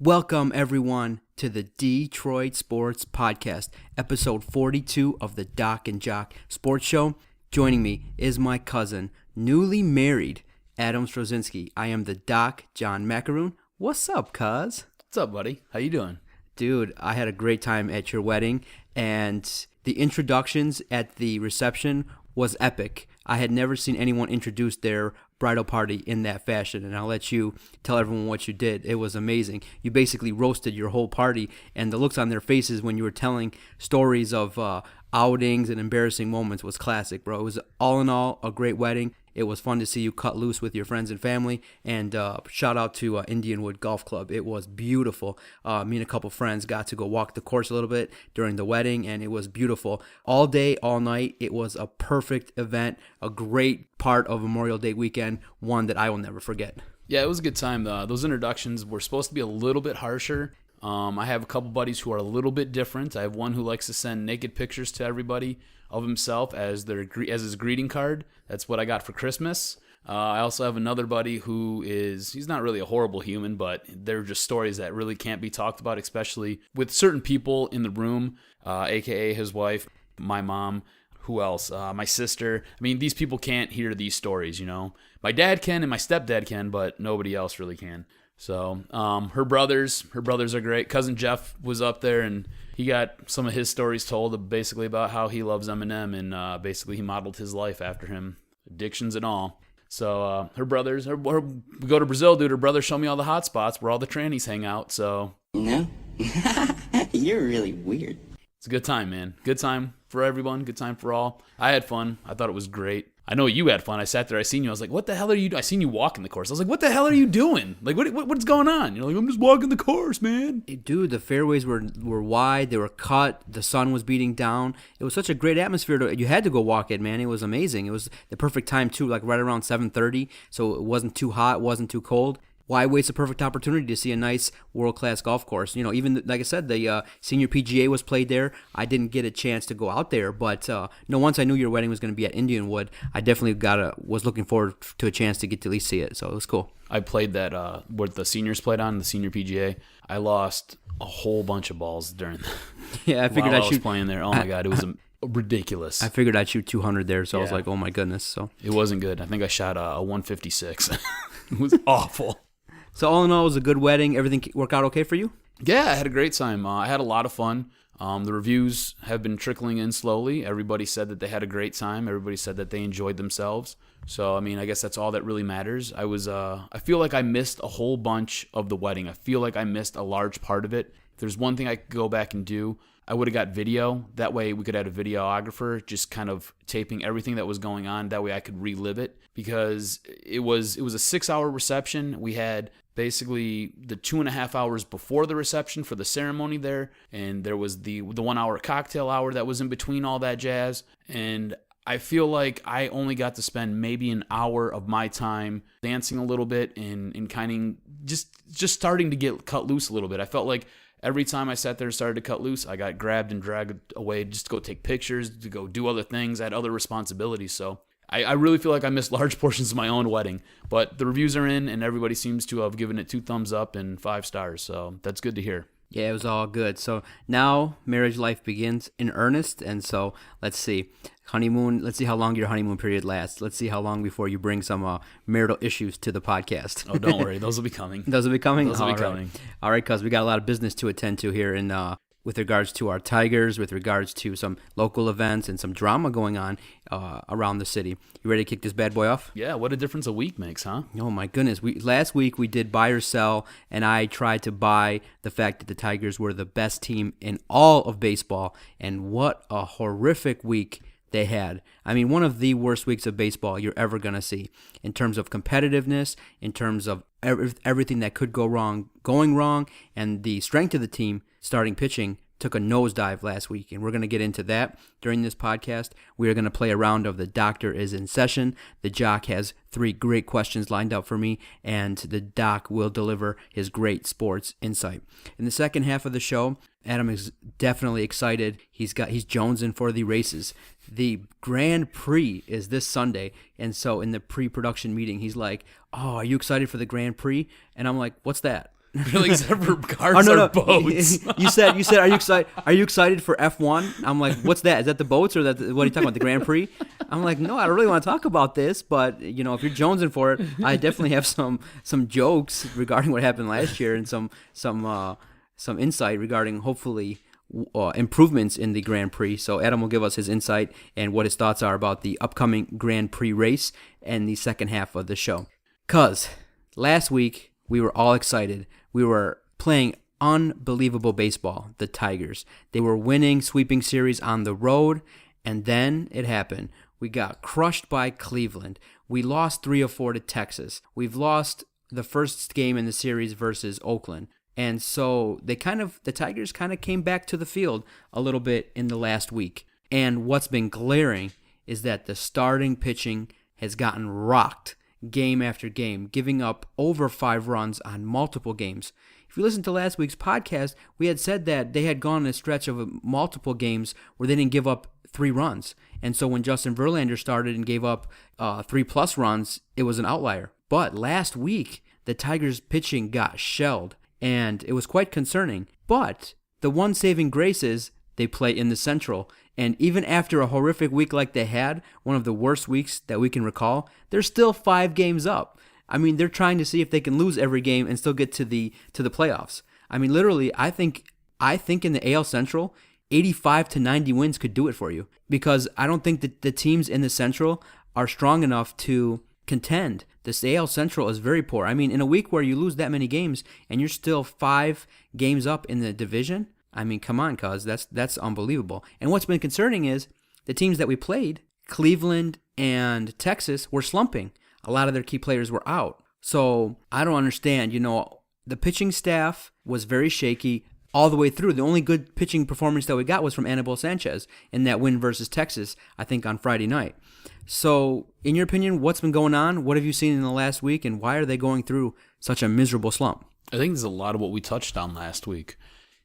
Welcome, everyone, to the Detroit Sports Podcast, episode 42 of the DocNJock Sports Show. Joining me is my cousin, newly married, Adam Strozinski. I am the Doc, John Macaroon. What's up, cuz? What's up, buddy? How you doing? Dude, I had a great time at your wedding, and the introductions at the reception was epic. I had never seen anyone introduce their bridal party in that fashion, and I'll let you tell everyone what you did. It was amazing. You basically roasted your whole party, and the looks on their faces when you were telling stories of outings and embarrassing moments was classic, bro. It was all in all a great wedding. It was fun to see you cut loose with your friends and family, and shout out to Indianwood Golf Club. It was beautiful. Me and a couple friends got to go walk the course a little bit during the wedding, and it was beautiful. All day, all night, it was a perfect event, a great part of Memorial Day weekend, one that I will never forget. Yeah, it was a good time. Those introductions were supposed to be a little bit harsher. I have a couple buddies who are a little bit different. I have one who likes to send naked pictures to everybody of himself as his greeting card. That's what I got for Christmas. I also have another buddy he's not really a horrible human, but they're just stories that really can't be talked about, especially with certain people in the room, aka his wife, my mom, who else? My sister. I mean, these people can't hear these stories, you know. My dad can and my stepdad can, but nobody else really can. So her brothers are great. Cousin Jeff was up there, and he got some of his stories told, basically about how he loves Eminem, and basically he modeled his life after him, addictions and all. So her brothers, we go to Brazil, dude. Her brothers show me all the hot spots where all the trannies hang out. So no, you're really weird. It's a good time, man. Good time for everyone. Good time for all. I had fun. I thought it was great. I know you had fun. I sat there. I seen you. I was like, what the hell are you doing? I seen you walking the course. I was like, what the hell are you doing? Like, what's going on? You're like, I'm just walking the course, man. Dude, the fairways were wide. They were cut. The sun was beating down. It was such a great atmosphere. You had to go walk it, man. It was amazing. It was the perfect time, too, like right around 7:30. So it wasn't too hot. It wasn't too cold. Why waste a perfect opportunity to see a nice world-class golf course? You know, even, like I said, the senior PGA was played there. I didn't get a chance to go out there, but once I knew your wedding was going to be at Indianwood, I definitely was looking forward to a chance to get to at least see it, so it was cool. I played that, what the seniors played on, the senior PGA. I lost a whole bunch of balls during I figured I was playing there. Oh, my God, it was ridiculous. I figured I'd shoot 200 there, so yeah. I was like, oh, my goodness. So it wasn't good. I think I shot a 156. It was awful. So all in all, it was a good wedding. Everything worked out okay for you? Yeah, I had a great time. I had a lot of fun. The reviews have been trickling in slowly. Everybody said that they had a great time. Everybody said that they enjoyed themselves. So, I mean, I guess that's all that really matters. I feel like I missed a whole bunch of the wedding. I feel like I missed a large part of it. If there's one thing I could go back and do, I would have got video. That way we could have a videographer just kind of taping everything that was going on. That way I could relive it, because it was a 6-hour reception. We had basically the 2.5 hours before the reception for the ceremony there, and there was the 1 hour cocktail hour that was in between all that jazz. And I feel like I only got to spend maybe an hour of my time dancing a little bit and kind of just starting to get cut loose a little bit. I felt like every time I sat there and started to cut loose, I got grabbed and dragged away just to go take pictures, to go do other things. I had other responsibilities. So I really feel like I missed large portions of my own wedding. But the reviews are in, and everybody seems to have given it 2 thumbs up and 5 stars. So that's good to hear. Yeah, it was all good. So now marriage life begins in earnest. And so let's see. Honeymoon, let's see how long your honeymoon period lasts. Let's see how long before you bring some marital issues to the podcast. Oh, don't worry. Those will be coming. Those will be coming? Those will be coming. All right, cuz we got a lot of business to attend to here in with regards to our Tigers, with regards to some local events and some drama going on around the city. You ready to kick this bad boy off? Yeah, what a difference a week makes, huh? Oh, my goodness. Last week we did buy or sell, and I tried to buy the fact that the Tigers were the best team in all of baseball, and what a horrific week they had. I mean, one of the worst weeks of baseball you're ever going to see in terms of competitiveness, in terms of everything that could go wrong, going wrong, and the strength of the team starting pitching took a nosedive last week, and we're going to get into that during this podcast. We are going to play a round of The Doctor is in Session. The Jock has 3 great questions lined up for me, and the Doc will deliver his great sports insight. In the second half of the show, Adam is definitely excited. He's jonesing for the races. The Grand Prix is this Sunday, and so in the pre-production meeting, he's like, "Oh, are you excited for the Grand Prix?" And I'm like, "What's that?" Really, except for cars Oh no, or boats. you said are you excited? Are you excited for F1? I'm like, what's that? Is that the boats or what are you talking about? The Grand Prix? I'm like, no, I don't really want to talk about this, but if you're jonesing for it, I definitely have some jokes regarding what happened last year and some insight regarding hopefully improvements in the Grand Prix. So Adam will give us his insight and what his thoughts are about the upcoming Grand Prix race and the second half of the show. 'Cause last week we were all excited. We were playing unbelievable baseball, the Tigers. They were winning sweeping series on the road, and then it happened. We got crushed by Cleveland. We lost 3-4 to Texas. We've lost the first game in the series versus Oakland. And so the Tigers kind of came back to the field a little bit in the last week. And what's been glaring is that the starting pitching has gotten rocked game after game, giving up over 5 runs on multiple games. If you listen to last week's podcast, we had said that they had gone a stretch of multiple games where they didn't give up 3 runs. And so when Justin Verlander started and gave up 3+ runs, it was an outlier. But last week, the Tigers' pitching got shelled, and it was quite concerning. But the one saving grace is they play in the Central. And even after a horrific week like they had, one of the worst weeks that we can recall, they're still 5 games up. I mean, they're trying to see if they can lose every game and still get to the playoffs. I mean, literally, I think in the AL Central, 85 to 90 wins could do it for you, because I don't think that the teams in the Central are strong enough to contend. This AL Central is very poor. I mean, in a week where you lose that many games and you're still 5 games up in the division, I mean, come on, cuz that's unbelievable. And what's been concerning is the teams that we played, Cleveland and Texas, were slumping. A lot of their key players were out. So I don't understand. The pitching staff was very shaky all the way through. The only good pitching performance that we got was from Anibal Sanchez in that win versus Texas, I think, on Friday night. So, in your opinion, what's been going on? What have you seen in the last week, and why are they going through such a miserable slump? I think there's a lot of what we touched on last week.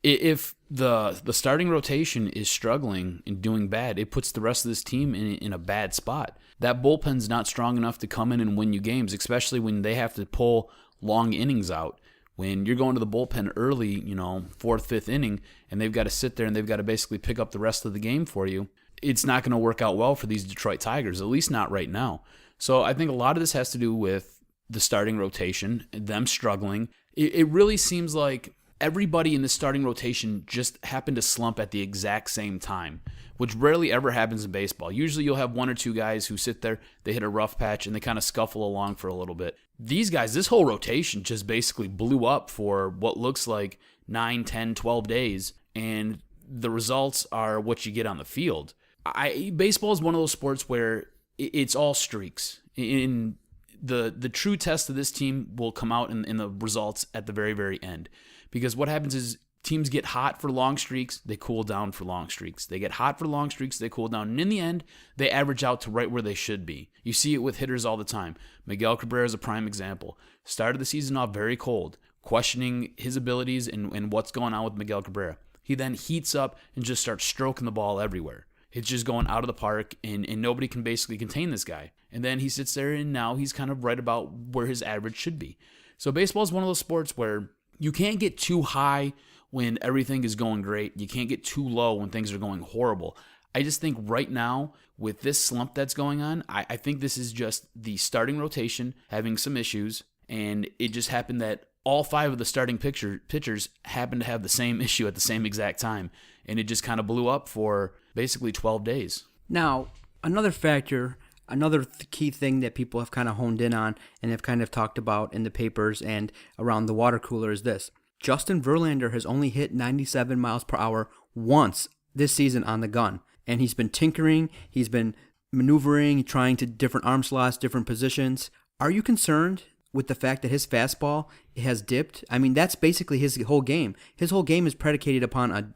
If the starting rotation is struggling and doing bad, it puts the rest of this team in a bad spot. That bullpen's not strong enough to come in and win you games, especially when they have to pull long innings out. When you're going to the bullpen early, 4th, 5th inning, and they've got to sit there and they've got to basically pick up the rest of the game for you, it's not going to work out well for these Detroit Tigers, at least not right now. So I think a lot of this has to do with the starting rotation, them struggling. It really seems like everybody in the starting rotation just happened to slump at the exact same time, which rarely ever happens in baseball. Usually you'll have 1 or 2 guys who sit there, they hit a rough patch, and they kind of scuffle along for a little bit. These guys, this whole rotation just basically blew up for what looks like 9, 10, 12 days, and the results are what you get on the field. Baseball is one of those sports where it's all streaks. In the true test of this team will come out in the results at the very, very end. Because what happens is teams get hot for long streaks, they cool down for long streaks. They get hot for long streaks, they cool down. And in the end, they average out to right where they should be. You see it with hitters all the time. Miguel Cabrera is a prime example. Started the season off very cold, questioning his abilities and what's going on with Miguel Cabrera. He then heats up and just starts stroking the ball everywhere. It's just going out of the park, and nobody can basically contain this guy. And then he sits there, and now he's kind of right about where his average should be. So baseball is one of those sports where you can't get too high when everything is going great. You can't get too low when things are going horrible. I just think right now, with this slump that's going on, I think this is just the starting rotation having some issues, and it just happened that all 5 of the starting pitchers happened to have the same issue at the same exact time, and it just kind of blew up for basically 12 days. Now, another factor, another key thing that people have kind of honed in on and have kind of talked about in the papers and around the water cooler is this. Justin Verlander has only hit 97 miles per hour once this season on the gun, and he's been tinkering, he's been maneuvering, trying to different arm slots, different positions. Are you concerned with the fact that his fastball has dipped? I mean, that's basically his whole game. His whole game is predicated upon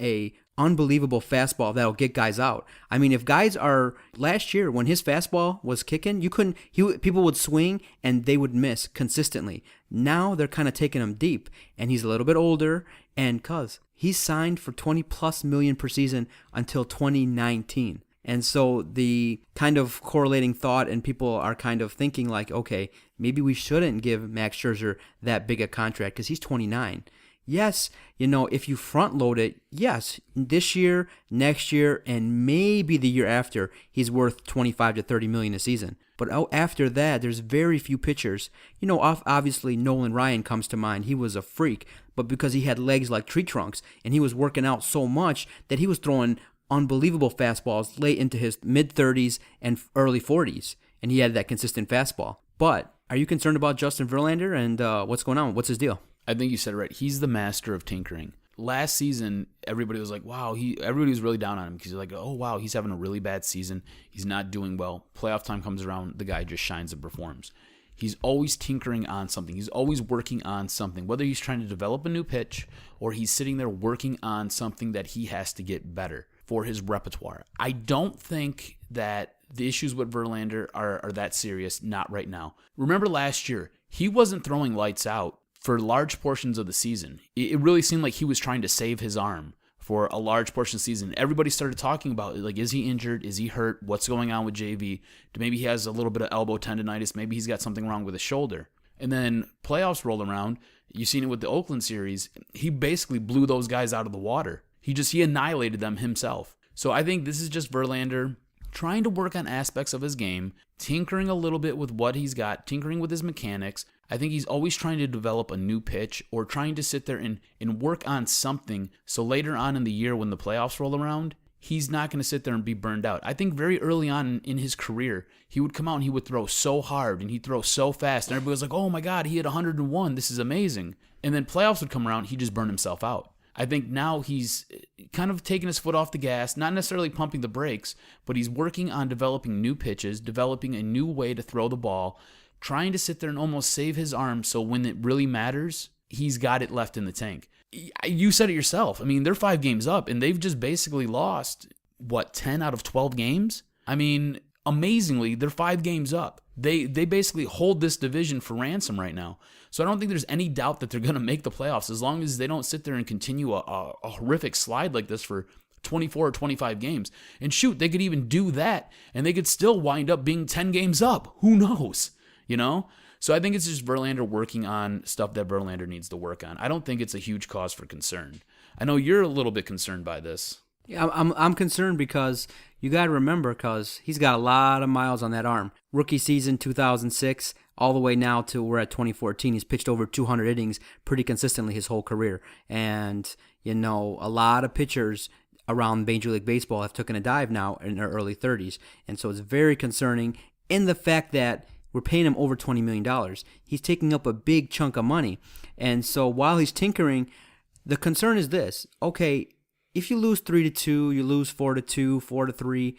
a unbelievable fastball that'll get guys out. I mean, if guys are last year when his fastball was kicking, people would swing and they would miss consistently. Now they're kind of taking him deep, and he's a little bit older, and he's signed for $20+ million per season until 2019. And so the kind of correlating thought, and people are kind of thinking like, okay, maybe we shouldn't give Max Scherzer that big a contract because he's 29. Yes, if you front load it, yes, this year, next year, and maybe the year after, he's worth 25 to 30 million a season. But after that, there's very few pitchers. Obviously Nolan Ryan comes to mind. He was a freak, but because he had legs like tree trunks and he was working out so much that he was throwing unbelievable fastballs late into his mid-30s and early 40s, and he had that consistent fastball. But are you concerned about Justin Verlander and what's going on? What's his deal? I think you said it right. He's the master of tinkering. Last season, everybody was like, wow, everybody was really down on him because they're like, oh, wow, he's having a really bad season. He's not doing well. Playoff time comes around, the guy just shines and performs. He's always tinkering on something. He's always working on something, whether he's trying to develop a new pitch or he's sitting there working on something that he has to get better for his repertoire. I don't think that the issues with Verlander are that serious, not right now. Remember last year, he wasn't throwing lights out for large portions of the season. It really seemed like he was trying to save his arm for a large portion of the season. Everybody started talking about, like, is he injured? Is he hurt? What's going on with JV? Maybe he has a little bit of elbow tendonitis. Maybe he's got something wrong with his shoulder. And then playoffs rolled around. You've seen it with the Oakland series. He basically blew those guys out of the water. He annihilated them himself. So I think this is just Verlander trying to work on aspects of his game, tinkering a little bit with what he's got, tinkering with his mechanics. I think he's always trying to develop a new pitch or trying to sit there and work on something so later on in the year when the playoffs roll around, he's not going to sit there and be burned out. I think very early on in his career, he would come out and he would throw so hard and he'd throw so fast and everybody was like, oh my God, he hit 101. This is amazing. And then playoffs would come around, he'd just burn himself out. I think now he's kind of taking his foot off the gas, not necessarily pumping the brakes, but he's working on developing new pitches, developing a new way to throw the ball, trying to sit there and almost save his arm so when it really matters, he's got it left in the tank. You said it yourself. I mean, they're 5 games up, and they've just basically lost, 10 out of 12 games? I mean, amazingly, they're 5 games up. They basically hold this division for ransom right now. So I don't think there's any doubt that they're going to make the playoffs as long as they don't sit there and continue a horrific slide like this for 24 or 25 games. And shoot, they could even do that, and they could still wind up being 10 games up. Who knows? So I think it's just Verlander working on stuff that Verlander needs to work on. I don't think it's a huge cause for concern. I know you're a little bit concerned by this. Yeah, I'm concerned because you got to remember, because he's got a lot of miles on that arm. Rookie season 2006, all the way now to we're at 2014. He's pitched over 200 innings pretty consistently his whole career. And, a lot of pitchers around Major League Baseball have taken a dive now in their early 30s. And so it's very concerning in the fact that we're paying him over $20 million. He's taking up a big chunk of money. And so while he's tinkering, the concern is this. Okay, if you lose 3-2, you lose 4-2, 4-3,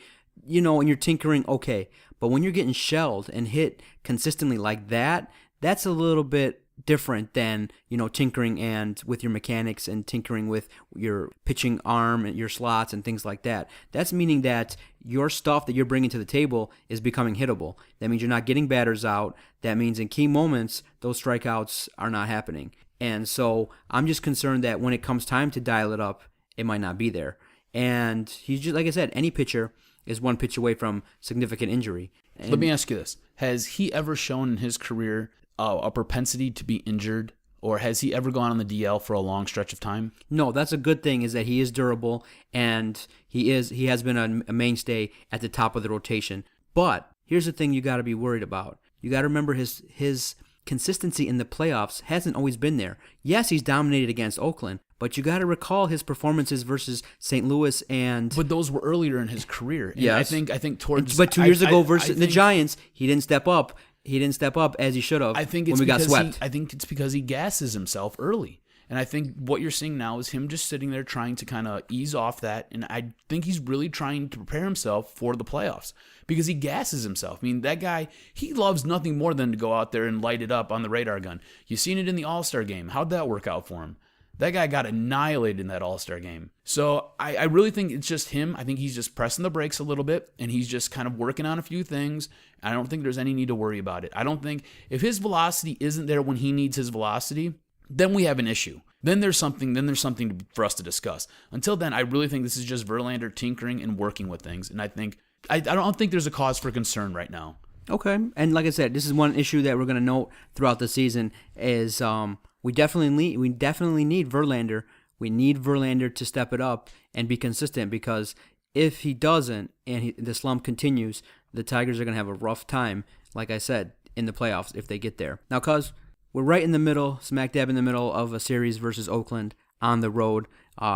and you're tinkering, okay. But when you're getting shelled and hit consistently like that, that's a little bit different than, tinkering and with your mechanics and tinkering with your pitching arm and your slots and things like that. That's meaning that your stuff that you're bringing to the table is becoming hittable. That means you're not getting batters out. That means in key moments, those strikeouts are not happening. And so I'm just concerned that when it comes time to dial it up, it might not be there. And he's just, like I said, any pitcher is one pitch away from significant injury. And let me ask you this. Has he ever shown in his career a propensity to be injured, or has he ever gone on the DL for a long stretch of time? No, that's a good thing, is that he is durable, and he has been a mainstay at the top of the rotation. But here's the thing you got to be worried about. You got to remember his consistency in the playoffs hasn't always been there. Yes, he's dominated against Oakland, but you got to recall his performances versus St. Louis But those were earlier in his career. And yes. I think towards. But 2 years ago versus the Giants, he didn't step up. He didn't step up as he should have when we got swept. I think it's because he gasses himself early. And I think what you're seeing now is him just sitting there trying to kind of ease off that. And I think he's really trying to prepare himself for the playoffs because he gasses himself. I mean, that guy, he loves nothing more than to go out there and light it up on the radar gun. You've seen it in the All-Star game. How'd that work out for him? That guy got annihilated in that All-Star game. So I really think it's just him. I think he's just pressing the brakes a little bit, and he's just kind of working on a few things. I don't think there's any need to worry about it. I don't think if his velocity isn't there when he needs his velocity, then we have an issue. then there's something for us to discuss. Until then, I really think this is just Verlander tinkering and working with things, and I don't think there's a cause for concern right now. Okay, and like I said, this is one issue that we're going to note throughout the season is we definitely need Verlander. We need Verlander to step it up and be consistent, because if he doesn't and the slump continues, the Tigers are going to have a rough time, like I said, in the playoffs if they get there. Now, cuz we're right in the middle, smack dab in the middle of a series versus Oakland on the road.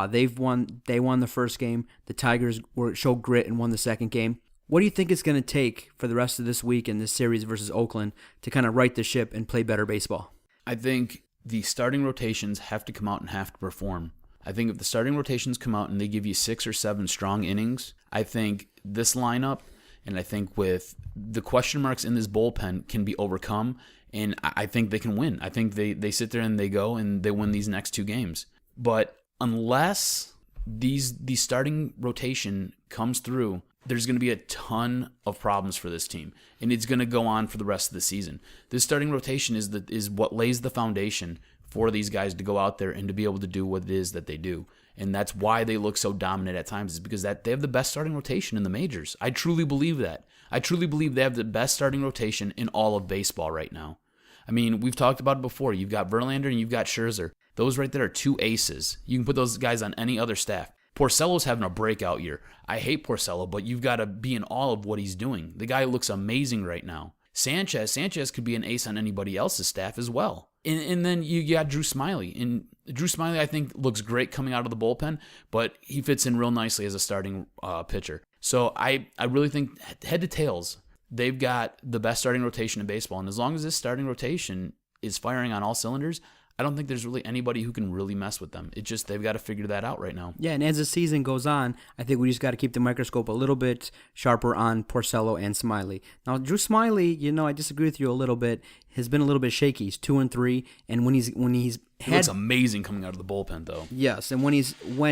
They won the first game. The Tigers showed grit and won the second game. What do you think it's going to take for the rest of this week in this series versus Oakland to kind of right the ship and play better baseball? I think the starting rotations have to come out and have to perform. I think if the starting rotations come out and they give you 6 or 7 strong innings, I think this lineup, and I think with the question marks in this bullpen, can be overcome, and I think they can win. I think they sit there and they go and they win these next 2 games. But unless the starting rotation comes through, there's going to be a ton of problems for this team, and it's going to go on for the rest of the season. This starting rotation is what lays the foundation for these guys to go out there and to be able to do what it is that they do. And that's why they look so dominant at times, is because that they have the best starting rotation in the majors. I truly believe that. I truly believe they have the best starting rotation in all of baseball right now. I mean, we've talked about it before. You've got Verlander and you've got Scherzer. Those right there are 2 aces. You can put those guys on any other staff. Porcello's having a breakout year. I hate Porcello, but you've got to be in awe of what he's doing. The guy looks amazing right now. Sanchez could be an ace on anybody else's staff as well. And then you got Drew Smyly. And Drew Smyly, I think, looks great coming out of the bullpen, but he fits in real nicely as a starting pitcher. So I really think, head to tails, they've got the best starting rotation in baseball. And as long as this starting rotation is firing on all cylinders, I don't think there's really anybody who can really mess with them. It's just they've got to figure that out right now. Yeah, and as the season goes on, I think we just got to keep the microscope a little bit sharper on Porcello and Smyly. Now, Drew Smyly, I disagree with you a little bit, has been a little bit shaky. He's 2-3, and when he's he looks amazing coming out of the bullpen, though. Yes, and when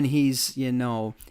he's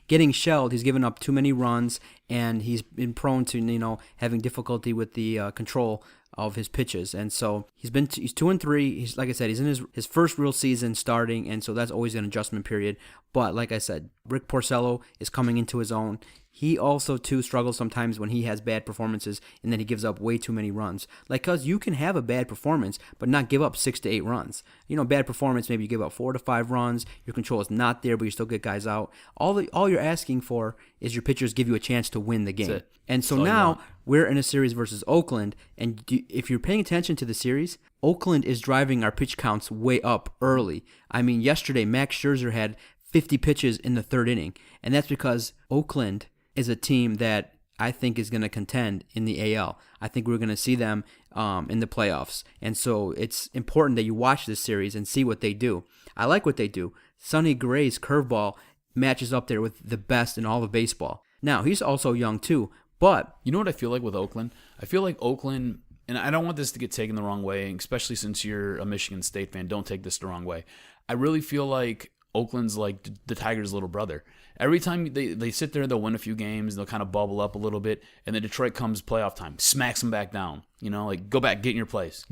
getting shelled, he's given up too many runs, and he's been prone to having difficulty with the control of his pitches. And so he's 2-3. He's, like I said, he's in his first real season starting, and so that's always an adjustment period. But like I said, Rick Porcello is coming into his own. He also, too, struggles sometimes when he has bad performances and then he gives up way too many runs. Because you can have a bad performance but not give up 6 to 8 runs. Bad performance, maybe you give up 4 to 5 runs. Your control is not there, but you still get guys out. All you're asking for is your pitchers give you a chance to win the game. And so now we're in a series versus Oakland, and if you're paying attention to the series, Oakland is driving our pitch counts way up early. I mean, yesterday, Max Scherzer had 50 pitches in the 3rd inning, and that's because Oakland is a team that I think is going to contend in the AL. I think we're going to see them in the playoffs. And so it's important that you watch this series and see what they do. I like what they do. Sonny Gray's curveball matches up there with the best in all of baseball. Now, he's also young too, but... You know what I feel like with Oakland? I feel like Oakland, and I don't want this to get taken the wrong way, especially since you're a Michigan State fan, don't take this the wrong way. I really feel like Oakland's like the Tigers' little brother. Every time they sit there, they'll win a few games, they'll kind of bubble up a little bit, and then Detroit comes playoff time, smacks them back down. Go back, get in your place.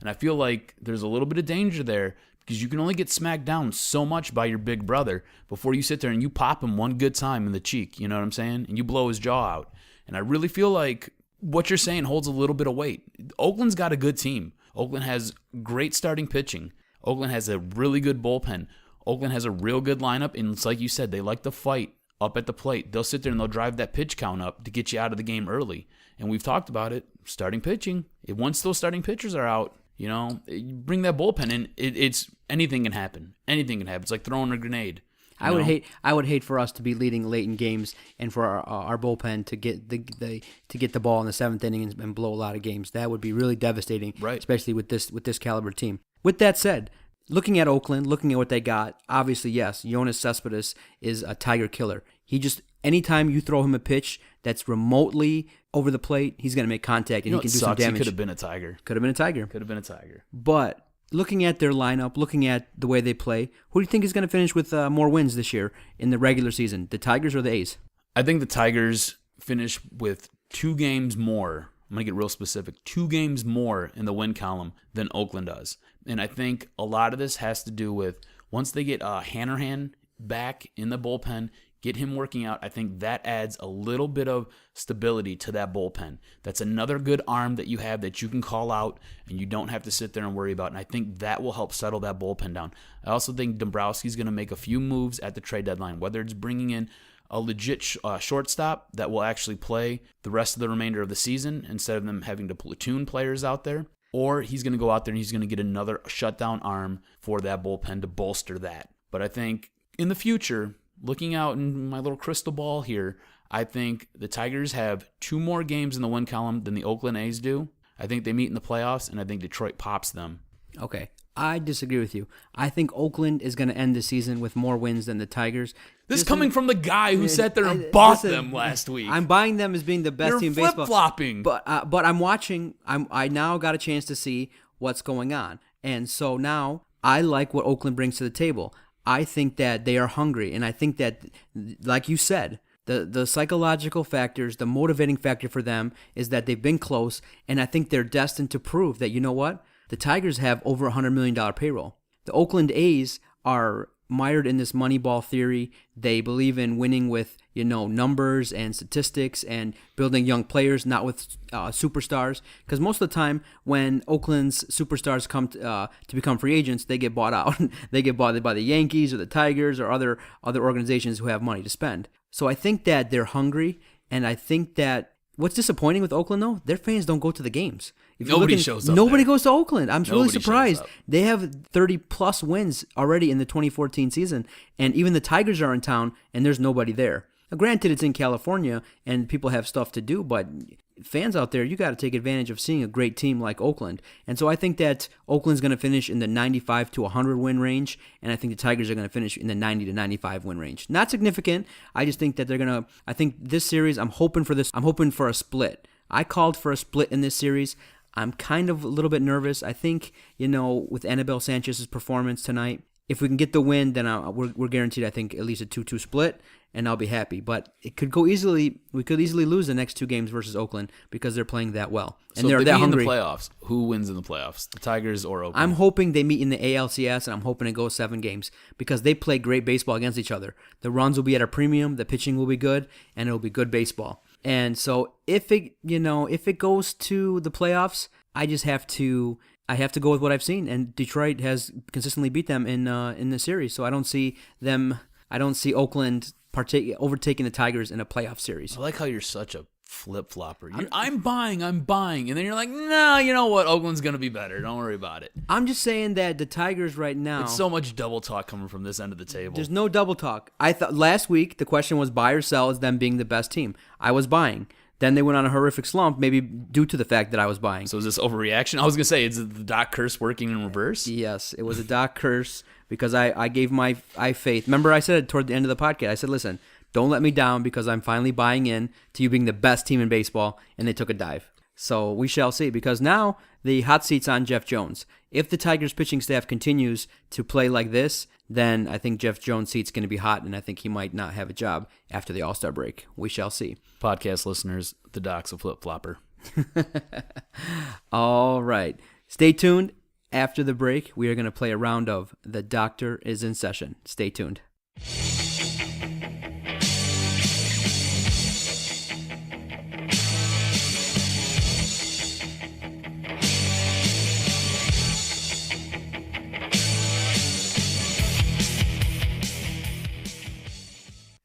And I feel like there's a little bit of danger there because you can only get smacked down so much by your big brother before you sit there and you pop him one good time in the cheek, you know what I'm saying? And you blow his jaw out. And I really feel like what you're saying holds a little bit of weight. Oakland's got a good team. Oakland has great starting pitching. Oakland has a really good bullpen. Oakland has a real good lineup, and it's like you said, they like to fight up at the plate. They'll sit there and they'll drive that pitch count up to get you out of the game early. And we've talked about it, starting pitching. Once those starting pitchers are out, you bring that bullpen in. It's anything can happen. Anything can happen. It's like throwing a grenade. I would hate for us to be leading late in games and for our bullpen to get the ball in the 7th inning and blow a lot of games. That would be really devastating, right? Especially with this caliber team. With that said, looking at Oakland, looking at what they got, obviously, yes, Yoenis Cespedes is a Tiger killer. Anytime you throw him a pitch that's remotely over the plate, he's going to make contact and he can do some damage. He could have been a Tiger. Could have been a Tiger. But looking at their lineup, looking at the way they play, who do you think is going to finish with more wins this year in the regular season, the Tigers or the A's? I think the Tigers finish with 2 games more. I'm going to get real specific. 2 games more in the win column than Oakland does. And I think a lot of this has to do with Once they get Hanrahan back in the bullpen, get him working out, I think that adds a little bit of stability to that bullpen. That's another good arm that you have that you can call out and you don't have to sit there and worry about. And I think that will help settle that bullpen down. I also think Dombrowski's going to make a few moves at the trade deadline, whether it's bringing in a legit shortstop that will actually play the rest of the remainder of the season instead of them having to platoon players out there, or he's going to go out there and he's going to get another shutdown arm for that bullpen to bolster that. But I think in the future, looking out in my little crystal ball here, I think the Tigers have 2 more games in the win column than the Oakland A's do. I think they meet in the playoffs, and I think Detroit pops them. Okay, I disagree with you. I think Oakland is going to end the season with more wins than the Tigers. This is coming from the guy who sat there and bought them last week. I'm buying them as being the best team in baseball. You're flip-flopping. But I'm watching. I now got a chance to see what's going on. And so now I like what Oakland brings to the table. I think that they are hungry. And I think that, like you said, the psychological factors, the motivating factor for them is that they've been close. And I think they're destined to prove that, you know what? The Tigers have over $100 million payroll. The Oakland A's are mired in this Moneyball theory. They believe in winning with, numbers and statistics and building young players, not with superstars. Because most of the time when Oakland's superstars come to become free agents, they get bought out. They get bought by the Yankees or the Tigers or other organizations who have money to spend. So I think that they're hungry, and I think that what's disappointing with Oakland, though, their fans don't go to the games. Nobody shows up. Nobody there. goes to Oakland. I'm really Nobody surprised. They have 30-plus wins already in the 2014 season, and even the Tigers are in town, and there's nobody there. Now, granted, it's in California, and people have stuff to do, but fans out there, you got to take advantage of seeing a great team like Oakland. And so I think that Oakland's going to finish in the 95 to 100 win range, and I think the Tigers are going to finish in the 90 to 95 win range. Not significant. I just think that they're going to, I think this series, I'm hoping for a split. I called for a split in this series. I'm kind of a little bit nervous. I think, with Anibal Sanchez's performance tonight, if we can get the win, then we're guaranteed, I think, at least a 2-2 split, and I'll be happy. But it could go easily. We could easily lose the next 2 games versus Oakland because they're playing that well. And so they're if they that meet hungry. In the playoffs, who wins in the playoffs? The Tigers or Oakland? I'm hoping they meet in the ALCS, and I'm hoping it goes 7 games because they play great baseball against each other. The runs will be at a premium, the pitching will be good, and it'll be good baseball. And so if it goes to the playoffs, I have to go with what I've seen, and Detroit has consistently beat them in the series. So I don't see Oakland overtaking the Tigers in a playoff series. I like how you're such a flip-flopper. I'm buying, and then you're like, no, you know what? Oakland's going to be better. Don't worry about it. I'm just saying that the Tigers right now... It's so much double talk coming from this end of the table. There's no double talk. I thought last week the question was buy or sell as them being the best team. I was buying. Then they went on a horrific slump, maybe due to the fact that I was buying. So is this overreaction? I was going to say, is the Doc curse working in reverse? Yes, it was a Doc curse because I gave my faith. Remember I said toward the end of the podcast, I said, listen, don't let me down because I'm finally buying in to you being the best team in baseball, and they took a dive. So we shall see, because now the hot seat's on Jeff Jones. If the Tigers pitching staff continues to play like this, then I think Jeff Jones' seat's going to be hot, and I think he might not have a job after the All-Star break. We shall see. Podcast listeners, the Doc's a flip-flopper. All right. Stay tuned. After the break, we are going to play a round of The Doctor is in Session. Stay tuned.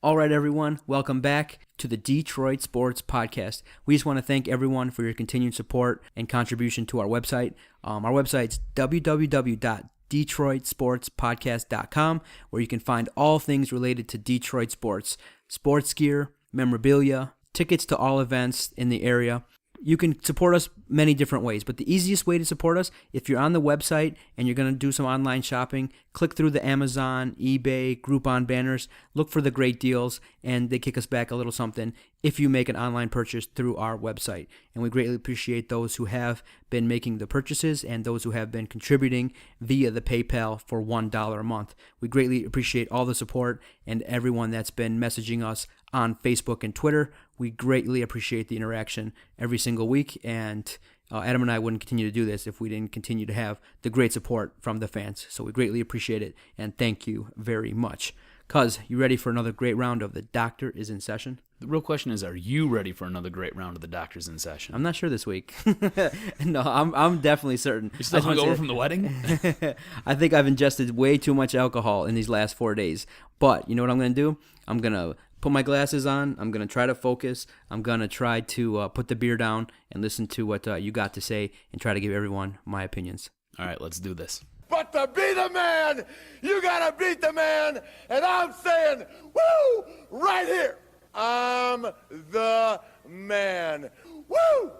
All right, everyone, welcome back to the Detroit Sports Podcast. We just want to thank everyone for your continued support and contribution to our website. Our website's www.detroitsportspodcast.com, where you can find all things related to Detroit sports, sports gear, memorabilia, tickets to all events in the area. You can support us many different ways, but the easiest way to support us, if you're on the website and you're going to do some online shopping, click through the Amazon, eBay, Groupon banners, look for the great deals, and they kick us back a little something if you make an online purchase through our website. And we greatly appreciate those who have been making the purchases and those who have been contributing via the PayPal for $1 a month. We greatly appreciate all the support and everyone that's been messaging us on Facebook and Twitter. We greatly appreciate the interaction every single week, and Adam and I wouldn't continue to do this if we didn't continue to have the great support from the fans. So we greatly appreciate it, and thank you very much. Cuz, you ready for another great round of The Doctor is in Session? The real question is, are you ready for another great round of The Doctor's in Session? I'm not sure this week. No, I'm definitely certain. You still hungover from the wedding? I think I've ingested way too much alcohol in these last 4 days. But you know what I'm going to do? I'm going to put my glasses on. I'm going to try to focus. I'm going to try to put the beer down and listen to what you got to say and try to give everyone my opinions. All right, let's do this. But to be the man, you gotta beat the man. And I'm saying, woo, right here. I'm the man. Woo!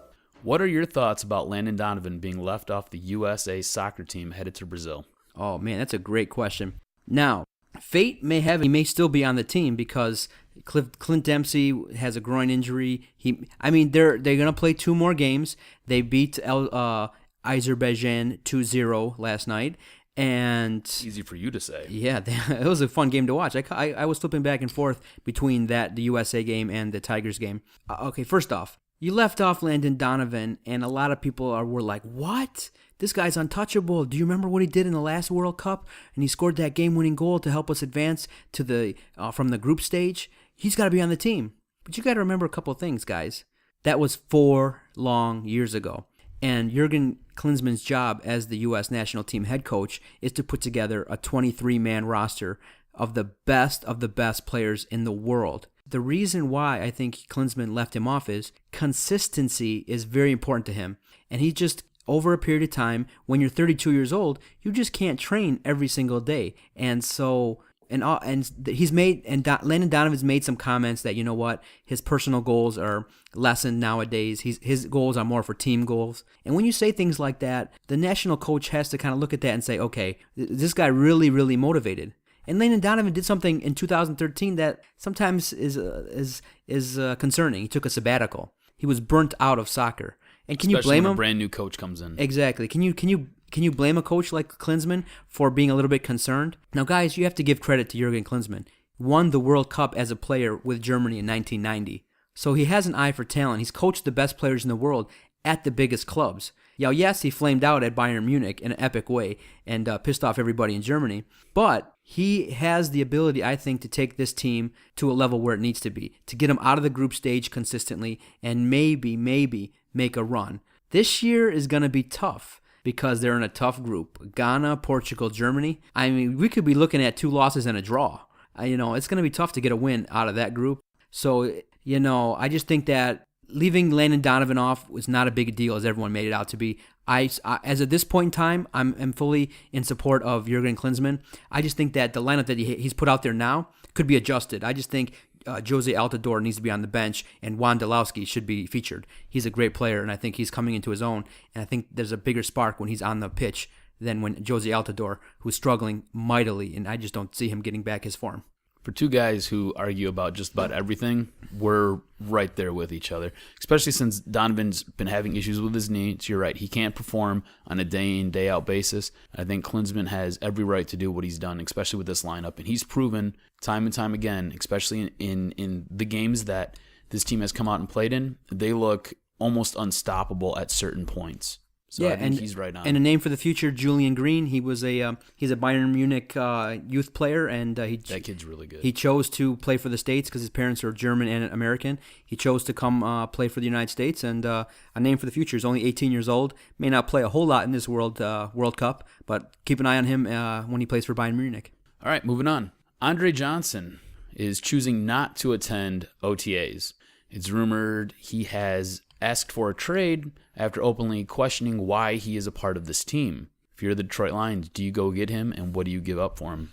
What are your thoughts about Landon Donovan being left off the USA soccer team headed to Brazil? Oh, man, that's a great question. Now, fate may have, he may still be on the team because Clint Dempsey has a groin injury. They're going to play 2 more games. They beat Azerbaijan 2-0 last night. And easy for you to say. Yeah, it was a fun game to watch. I was flipping back and forth between the USA game and the Tigers game. Okay, first off, you left off Landon Donovan, and a lot of people were like, what? This guy's untouchable. Do you remember what he did in the last World Cup? And he scored that game-winning goal to help us advance to from the group stage. He's got to be on the team. But you got to remember a couple of things, guys. That was 4 long years ago. And Jurgen Klinsmann's job as the U.S. national team head coach is to put together a 23-man roster of the best players in the world. The reason why I think Klinsmann left him off is consistency is very important to him. And he just, over a period of time, when you're 32 years old, you just can't train every single day. And so... Landon Donovan's made some comments that, you know what, his personal goals are lessened nowadays. His goals are more for team goals. And when you say things like that, the national coach has to kind of look at that and say, okay, this guy really, really motivated. And Landon Donovan did something in 2013 that sometimes is concerning. He took a sabbatical. He was burnt out of soccer. And can you blame him? When a brand new coach comes in. Exactly. Can you blame a coach like Klinsmann for being a little bit concerned? Now, guys, you have to give credit to Jurgen Klinsmann. Won the World Cup as a player with Germany in 1990. So he has an eye for talent. He's coached the best players in the world at the biggest clubs. Now, yes, he flamed out at Bayern Munich in an epic way and pissed off everybody in Germany. But he has the ability, I think, to take this team to a level where it needs to be, to get them out of the group stage consistently and maybe make a run. This year is going to be tough because they're in a tough group. Ghana, Portugal, Germany. I mean, we could be looking at 2 losses and a draw. It's going to be tough to get a win out of that group. So, I just think that leaving Landon Donovan off was not a big deal as everyone made it out to be. As at this point in time, I'm fully in support of Jurgen Klinsmann. I just think that the lineup that he's put out there now could be adjusted. I just think Jose Altidore needs to be on the bench, and Wondolowski should be featured. He's a great player, and I think he's coming into his own. And I think there's a bigger spark when he's on the pitch than when Jose Altidore, who's struggling mightily, and I just don't see him getting back his form. For 2 guys who argue about just about everything, we're right there with each other, especially since Donovan's been having issues with his knee. So you're right, he can't perform on a day-in, day-out basis. I think Klinsmann has every right to do what he's done, especially with this lineup. And he's proven time and time again, especially in the games that this team has come out and played in, they look almost unstoppable at certain points. So yeah, I think he's right on. And a name for the future, Julian Green. He's a Bayern Munich youth player, and that kid's really good. He chose to play for the States because his parents are German and American. He chose to come play for the United States, and a name for the future. He's only 18 years old. May not play a whole lot in this World Cup, but keep an eye on him when he plays for Bayern Munich. All right, moving on. Andre Johnson is choosing not to attend OTAs. It's rumored he has asked for a trade after openly questioning why he is a part of this team. If you're the Detroit Lions, do you go get him, and what do you give up for him?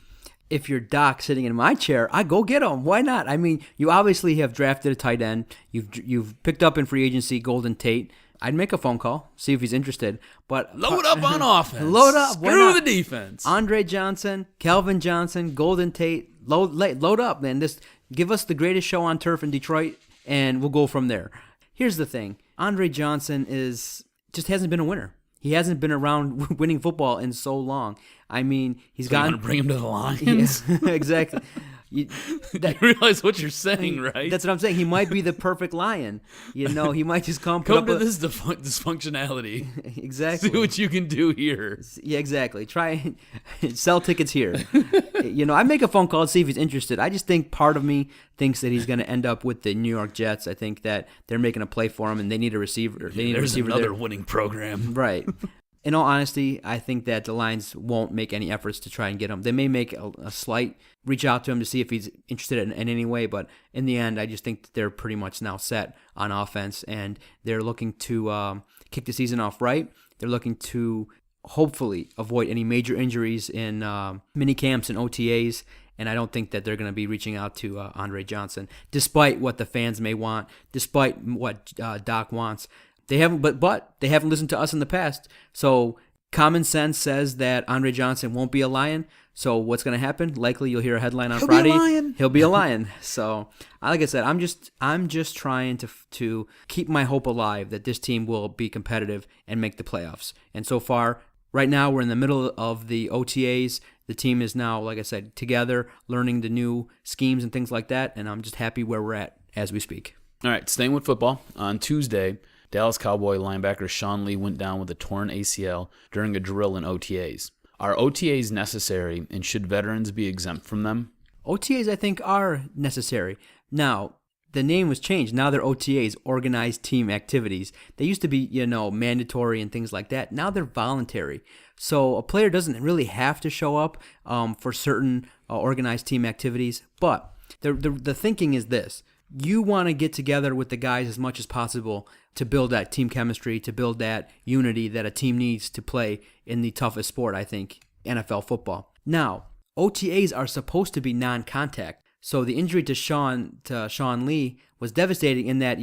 If you're Doc sitting in my chair, I go get him. Why not? I mean, you obviously have drafted a tight end. You've picked up in free agency Golden Tate. I'd make a phone call, see if he's interested. But load up on offense. Load up. Screw the defense. Andre Johnson, Calvin Johnson, Golden Tate. Load up, man. Just give us the greatest show on turf in Detroit, and we'll go from there. Here's the thing. Andre Johnson is just hasn't been a winner. He hasn't been around winning football in so long. I mean, he's You want gotten. to bring him to the Lions? Yeah, exactly. You realize what you're saying, right? That's what I'm saying. He might be the perfect Lion. You know, he might just come to this dysfunctionality. Exactly. See what you can do here. Yeah, exactly. Try sell tickets here. You know, I make a phone call to see if he's interested. I just think part of me thinks that he's going to end up with the New York Jets. I think that they're making a play for him, and they need a receiver. There's another winning program. Right. In all honesty, I think that the Lions won't make any efforts to try and get him. They may make a slight reach out to him to see if he's interested in any way, but in the end, I just think that they're pretty much now set on offense, and they're looking to kick the season off right. They're looking to hopefully avoid any major injuries in mini camps and OTAs, and I don't think that they're going to be reaching out to Andre Johnson, despite what the fans may want, despite what Doc wants. They haven't, but they haven't listened to us in the past. So common sense says that Andre Johnson won't be a Lion. So what's going to happen? Likely you'll hear a headline on Friday. Be a Lion. He'll be a Lion. So like I said, I'm just trying to keep my hope alive that this team will be competitive and make the playoffs. And so far, right now we're in the middle of the OTAs. The team is now, like I said, together, learning the new schemes and things like that. And I'm just happy where we're at as we speak. All right, staying with football. On Tuesday, Dallas Cowboy linebacker Sean Lee went down with a torn ACL during a drill in OTAs. Are OTAs necessary, and should veterans be exempt from them? OTAs, I think, are necessary. Now, the name was changed. Now they're OTAs, organized team activities. They used to be, mandatory and things like that. Now they're voluntary. So a player doesn't really have to show up for certain organized team activities. But the thinking is this. You want to get together with the guys as much as possible to build that team chemistry, to build that unity that a team needs to play in the toughest sport, I think, NFL football. Now, OTAs are supposed to be non-contact. So the injury to Sean Lee was devastating in that,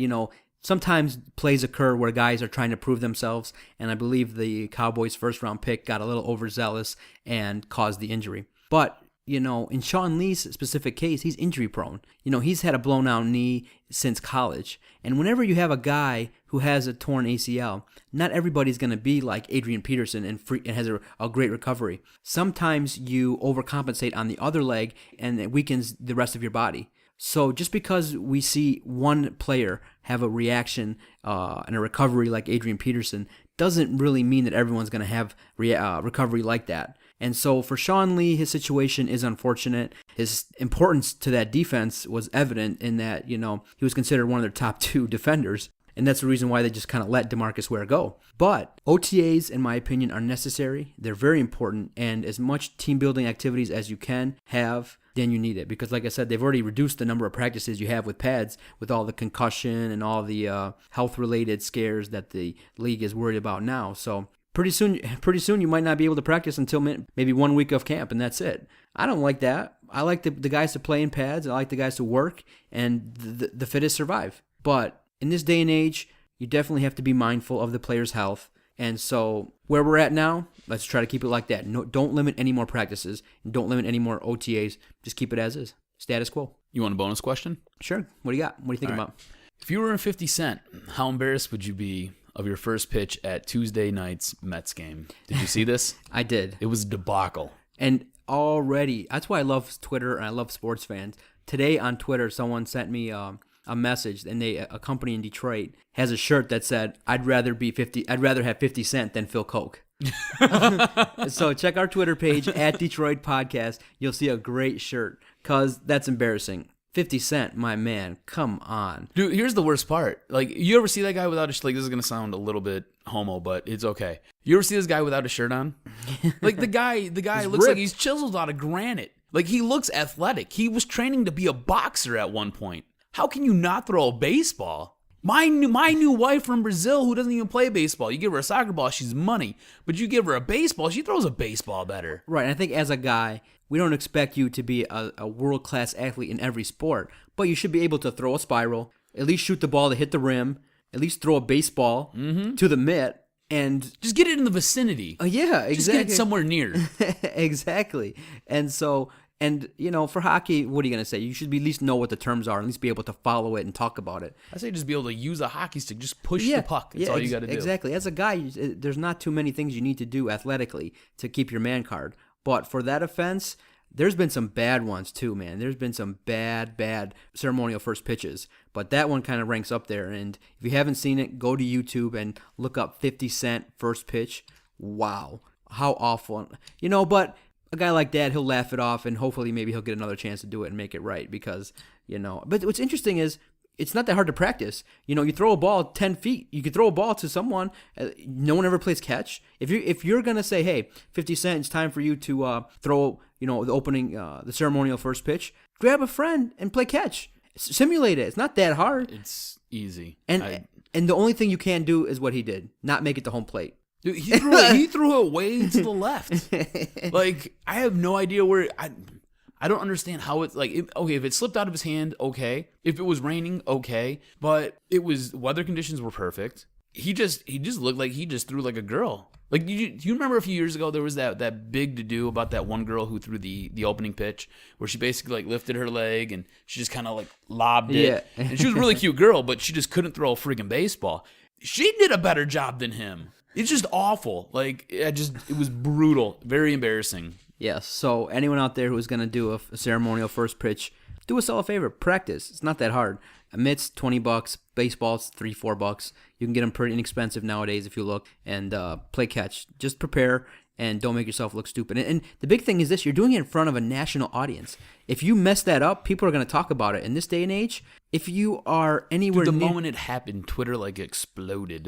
sometimes plays occur where guys are trying to prove themselves, and I believe the Cowboys' first-round pick got a little overzealous and caused the injury. But in Sean Lee's specific case, he's injury prone. He's had a blown out knee since college. And whenever you have a guy who has a torn ACL, not everybody's going to be like Adrian Peterson and has a great recovery. Sometimes you overcompensate on the other leg and it weakens the rest of your body. So just because we see one player have a reaction and a recovery like Adrian Peterson doesn't really mean that everyone's going to have recovery like that. And so for Sean Lee, his situation is unfortunate. His importance to that defense was evident in that, he was considered one of their top 2 defenders. And that's the reason why they just kind of let DeMarcus Ware go. But OTAs, in my opinion, are necessary. They're very important. And as much team building activities as you can have, then you need it. Because like I said, they've already reduced the number of practices you have with pads with all the concussion and all the health-related scares that the league is worried about now. So pretty soon you might not be able to practice until maybe 1 week of camp, and that's it. I don't like that. I like the guys to play in pads. I like the guys to work, and the fittest survive. But in this day and age, you definitely have to be mindful of the player's health. And so where we're at now, let's try to keep it like that. No, don't limit any more practices, and don't limit any more OTAs. Just keep it as is. Status quo. You want a bonus question? Sure. What do you got? What are you thinking about? If you were in 50 Cent, how embarrassed would you be of your first pitch at Tuesday night's Mets game? Did you see this? I did. It was a debacle. And already, that's why I love Twitter and I love sports fans. Today on Twitter, someone sent me a message, and a company in Detroit has a shirt that said, I'd rather have 50 Cent than Phil Koch. So check our Twitter page at Detroit Podcast. You'll see a great shirt, because that's embarrassing. 50 Cent, my man, come on. Dude, here's the worst part. Like, you ever see that guy without a shirt? Like, this is going to sound a little bit homo, but it's okay. You ever see this guy without a shirt on? Like, the guy looks ripped. like he's chiseled out of granite. Like, he looks athletic. He was training to be a boxer at one point. How can you not throw a baseball? My new wife from Brazil, who doesn't even play baseball, you give her a soccer ball, she's money. But you give her a baseball, she throws a baseball better. Right, and I think as a guy, we don't expect you to be a world-class athlete in every sport, but you should be able to throw a spiral, at least shoot the ball to hit the rim, at least throw a baseball to the mitt, and just get it in the vicinity. yeah, exactly. Just get it somewhere near. Exactly. And And, for hockey, what are you going to say? You should at least know what the terms are, at least be able to follow it and talk about it. I say just be able to use a hockey stick. Just push the puck. That's all you got to do. Exactly. As a guy, there's not too many things you need to do athletically to keep your man card. But for that offense, there's been some bad ones too, man. There's been some bad ceremonial first pitches. But that one kind of ranks up there. And if you haven't seen it, go to YouTube and look up 50 Cent first pitch. Wow. How awful. But a guy like that, he'll laugh it off, and hopefully maybe he'll get another chance to do it and make it right because, But what's interesting is it's not that hard to practice. You throw a ball 10 feet. You could throw a ball to someone. No one ever plays catch. If you're going to say, hey, 50 Cent, it's time for you to throw, the opening, the ceremonial first pitch, grab a friend and play catch. Simulate it. It's not that hard. It's easy. And the only thing you can do is what he did, not make it to home plate. Dude, he threw it way to the left. Like, I have no idea where... I don't understand how it's like, if it slipped out of his hand, okay. If it was raining, okay. But weather conditions were perfect. He just looked like he just threw like a girl. Like, do you remember a few years ago there was that big to-do about that one girl who threw the opening pitch where she basically like lifted her leg and she just kind of like lobbed it. Yeah. And she was a really cute girl, but she just couldn't throw a freaking baseball. She did a better job than him. It's just awful. Like, it was brutal. Very embarrassing. Yes, so anyone out there who's going to do a ceremonial first pitch, do us all a favor. Practice. It's not that hard. Mitts, $20. Baseball's $3-4. You can get them pretty inexpensive nowadays if you look. And play catch. Just prepare and don't make yourself look stupid. And the big thing is this. You're doing it in front of a national audience. If you mess that up, people are going to talk about it. In this day and age, if you are anywhere Dude, the near... moment it happened, Twitter like exploded.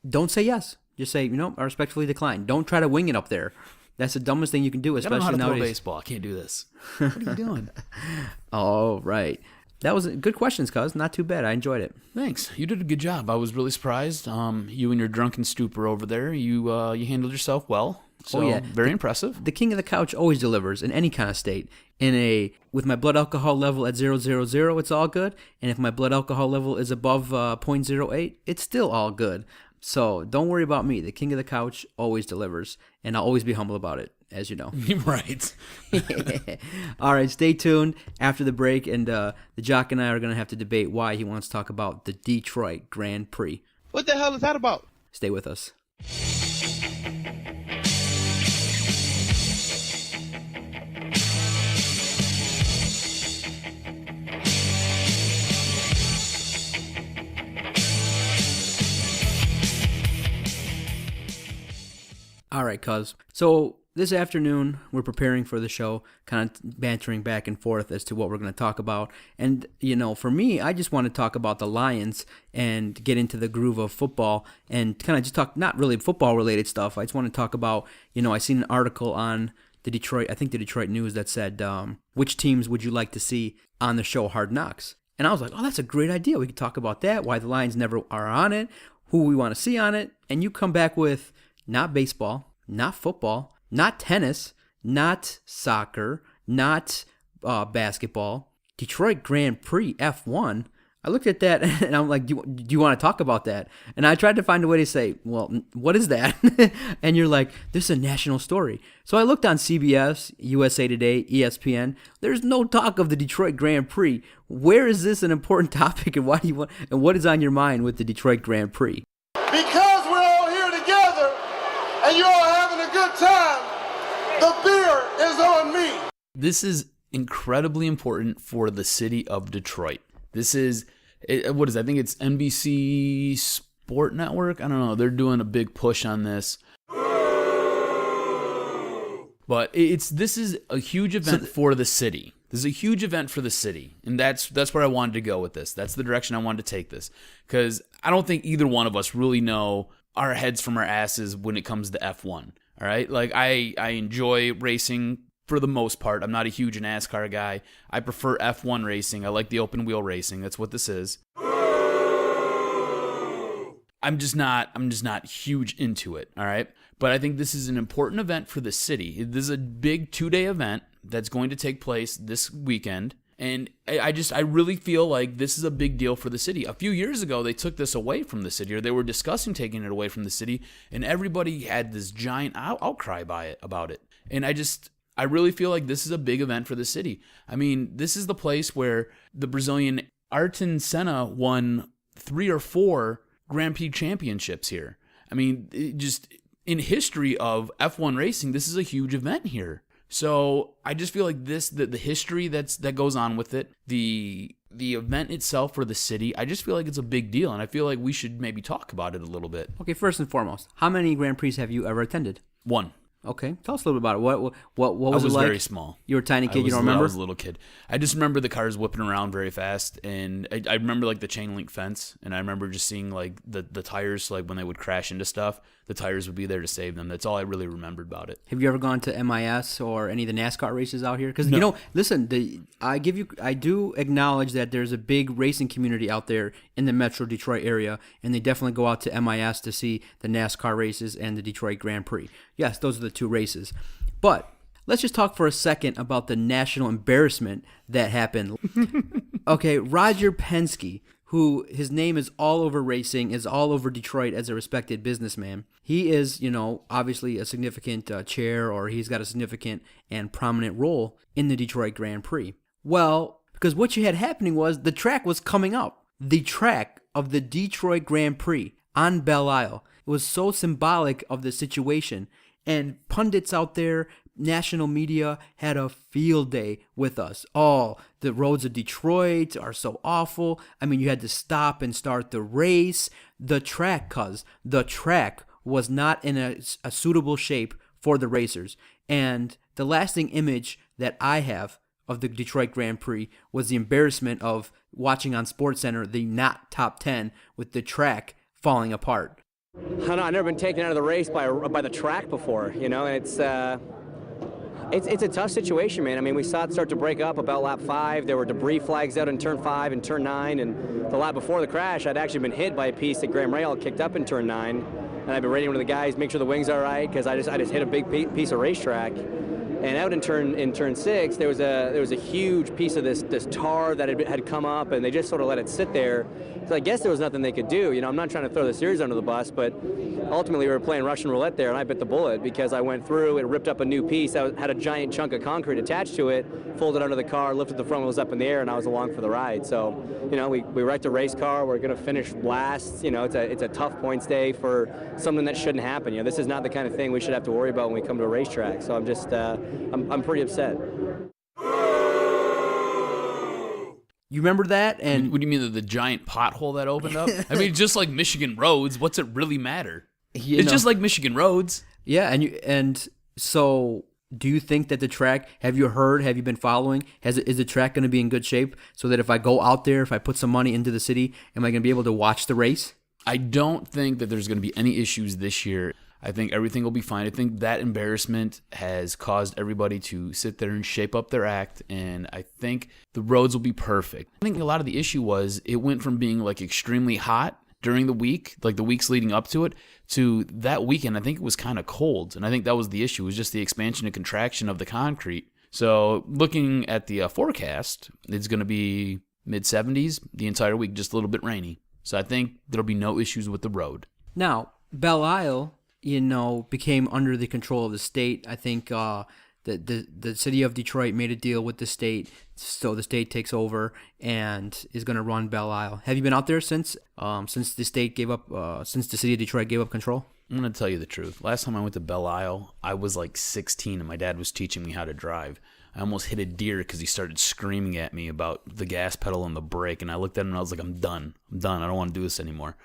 Don't say yes. Just say, I respectfully decline. Don't try to wing it up there. That's the dumbest thing you can do, especially I don't know how to nowadays. throw a baseball. I can't do this. What are you doing? All right. That was good questions, cuz. Not too bad. I enjoyed it. Thanks. You did a good job. I was really surprised. You and your drunken stupor over there, you handled yourself well. So, very impressive. The king of the couch always delivers in any kind of state. With my blood alcohol level at 000, it's all good. And if my blood alcohol level is above 0.08, it's still all good. So don't worry about me. The king of the couch always delivers, and I'll always be humble about it, as you know. Right. All right, stay tuned after the break, and the Jock and I are going to have to debate why he wants to talk about the Detroit Grand Prix. What the hell is that about? Stay with us. All right, cuz. So this afternoon, we're preparing for the show, kind of bantering back and forth as to what we're going to talk about. And, for me, I just want to talk about the Lions and get into the groove of football and kind of just talk, not really football-related stuff. I just want to talk about, I seen an article on the Detroit News that said, which teams would you like to see on the show Hard Knocks? And I was like, oh, that's a great idea. We could talk about that, why the Lions never are on it, who we want to see on it. And you come back with... not baseball, not football, not tennis, not soccer, not basketball. Detroit Grand Prix F1. I looked at that and I'm like, do you want to talk about that? And I tried to find a way to say, well, what is that? And you're like, this is a national story. So I looked on CBS, USA Today, ESPN. There's no talk of the Detroit Grand Prix. Where is this an important topic, and what is on your mind with the Detroit Grand Prix? Because we're all here together and you're all having a good time, the beer is on me. This is incredibly important for the city of Detroit. This is, what is it? I think it's NBC Sport Network. I don't know. They're doing a big push on this. But this is a huge event for the city. This is a huge event for the city. And that's where I wanted to go with this. That's the direction I wanted to take this. Because I don't think either one of us really know our heads from our asses when it comes to F1. All right? Like, I enjoy racing for the most part. I'm not a huge NASCAR guy. I prefer F1 racing. I like the open wheel racing. That's what this is. I'm just not huge into it, all right? But I think this is an important event for the city. This is a big 2-day event that's going to take place this weekend. And I really feel like this is a big deal for the city. A few years ago, they took this away from the city, or they were discussing taking it away from the city, and everybody had this giant outcry about it. And I really feel like this is a big event for the city. I mean, this is the place where the Brazilian Ayrton Senna won 3 or 4 Grand Prix championships here. I mean, just in history of F1 racing, this is a huge event here. So I just feel like the history that goes on with it, the event itself for the city, I just feel like it's a big deal, and I feel like we should maybe talk about it a little bit. Okay, first and foremost, how many Grand Prix have you ever attended? 1. Okay, tell us a little bit about it. What was it like? I was very small. You were a tiny kid. You don't remember? I was a little kid. I just remember the cars whipping around very fast, and I remember like the chain link fence, and I remember just seeing like the tires, like when they would crash into stuff, the tires would be there to save them. That's all I really remembered about it. Have you ever gone to MIS or any of the NASCAR races out here? Because No. listen, I do acknowledge that there's a big racing community out there in the Metro Detroit area, and they definitely go out to MIS to see the NASCAR races and the Detroit Grand Prix. Yes, those are the 2 races. But let's just talk for a second about the national embarrassment that happened. Okay, Roger Penske, who his name is all over racing, is all over Detroit as a respected businessman. He is, obviously a significant chair, or he's got a significant and prominent role in the Detroit Grand Prix. Well, because what you had happening was the track was coming up. The track of the Detroit Grand Prix on Belle Isle. It was so symbolic of the situation. And pundits out there, national media, had a field day with us. Oh, the roads of Detroit are so awful. I mean, you had to stop and start the race. The track was not in a suitable shape for the racers. And the lasting image that I have of the Detroit Grand Prix was the embarrassment of watching on SportsCenter the not top 10 with the track falling apart. I don't know, I've never been taken out of the race by the track before, and it's a tough situation, man. I mean, we saw it start to break up about lap 5. There were debris flags out in turn 5 and turn 9, and the lap before the crash, I'd actually been hit by a piece that Graham Rahal kicked up in turn 9, and I've been rating with the guys, make sure the wing's all right, because I just hit a big piece of racetrack. And out in turn 6, there was a huge piece of this tar that had come up, and they just sort of let it sit there. So I guess there was nothing they could do. I'm not trying to throw the series under the bus, but ultimately we were playing Russian roulette there, and I bit the bullet because I went through, it ripped up a new piece that had a giant chunk of concrete attached to it, folded under the car, lifted the front wheels up in the air, and I was along for the ride. So, we wrecked a race car. We're going to finish last. It's a tough points day for something that shouldn't happen. This is not the kind of thing we should have to worry about when we come to a racetrack. So I'm just, I'm pretty upset. You remember that? And what do you mean the giant pothole that opened up? I mean, just like Michigan roads, what's it really matter? It's just like Michigan roads. Yeah, and so do you think that the track, have you been following, is the track going to be in good shape so that if I go out there, if I put some money into the city, am I going to be able to watch the race? I don't think that there's going to be any issues this year. I think everything will be fine. I think that embarrassment has caused everybody to sit there and shape up their act, and I think the roads will be perfect. I think a lot of the issue was it went from being like extremely hot during the week, like the weeks leading up to it, to that weekend I think it was kind of cold, and I think that was the issue, was just the expansion and contraction of the concrete. So looking at the forecast, it's going to be mid-70s the entire week, just a little bit rainy. So I think there'll be no issues with the road. Now, Belle Isle, became under the control of the state. I think the city of Detroit made a deal with the state, so the state takes over and is going to run Belle Isle. Have you been out there since the state gave up, since the city of Detroit gave up control? I'm going to tell you the truth. Last time I went to Belle Isle, I was like 16 and my dad was teaching me how to drive. I almost hit a deer because he started screaming at me about the gas pedal and the brake, and I looked at him and I was like, I'm done. I don't want to do this anymore.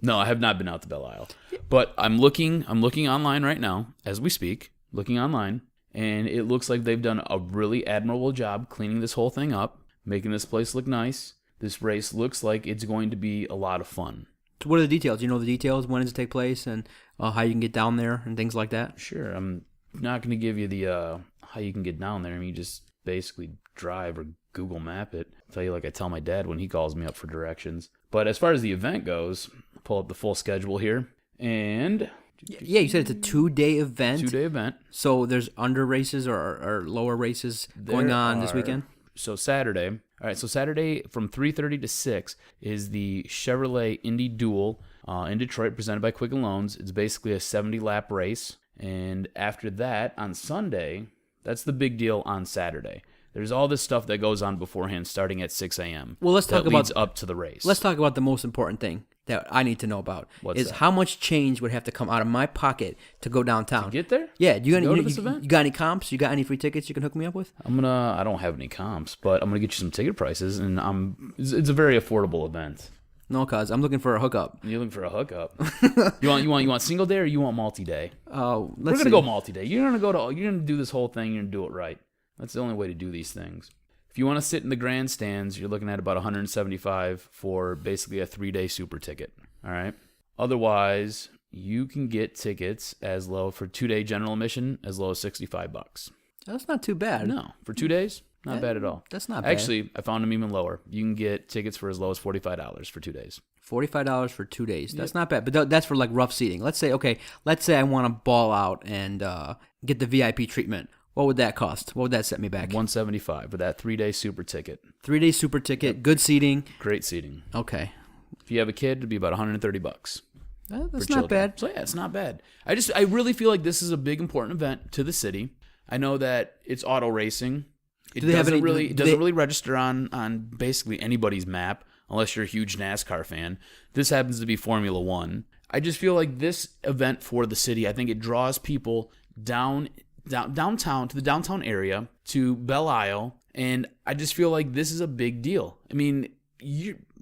No, I have not been out to Belle Isle, but I'm looking online right now as we speak, looking online, and it looks like they've done a really admirable job cleaning this whole thing up, making this place look nice. This race looks like it's going to be a lot of fun. So what are the details? Do you know the details? When does it take place, and how you can get down there and things like that? Sure. I'm not going to give you the how you can get down there. I mean, you just basically drive or Google Map it. I'll tell you like I tell my dad when he calls me up for directions. But as far as the event goes, pull up the full schedule here, and yeah, you said it's a 2-day event. 2-day event. So there's under races or lower races going on this weekend. So Saturday, all right. So Saturday from 3:30 to 6 is the Chevrolet Indy Duel in Detroit, presented by Quicken Loans. It's basically a 70-lap race, and after that on Sunday, That's the big deal on Saturday. There's all this stuff that goes on beforehand starting at 6 a.m. Well, let's talk that about leads up to the race. Let's talk about the most important thing that I need to know about. What's is that? how much change would have to come out of my pocket to go downtown. Get there? Yeah, you got go to this event? You got any comps? You got any free tickets you can hook me up with? I don't have any comps, but I'm gonna get you some ticket prices, and it's a very affordable event. No, cuz I'm looking for a hookup. You're looking for a hookup. you want single day or you want multi day? Oh, We're gonna go multi day. You're gonna do this whole thing. You're gonna do it right. That's the only way to do these things. If you want to sit in the grandstands, you're looking at about $175 for basically a 3-day super ticket. All right. Otherwise, you can get tickets as low for 2-day general admission as low as $65. That's not too bad. No, for 2 days, not bad at all. That's not bad. Actually, I found them even lower. You can get tickets for as low as $45 for 2 days. $45 for 2 days. That's not bad, but that's for like rough seating. Let's say I want to ball out and get the VIP treatment. What would that cost? What would that set me back? $175 for that 3-day super ticket. 3-day super ticket, good seating. Great seating. Okay. If you have a kid, it'd be about $130. That's not bad. So yeah, it's not bad. I really feel like this is a big important event to the city. I know that it's auto racing. It doesn't really register on basically anybody's map unless you're a huge NASCAR fan. This happens to be Formula One. I just feel like this event for the city, I think it draws people downtown to the downtown area to Belle Isle, and I just feel like this is a big deal. I mean,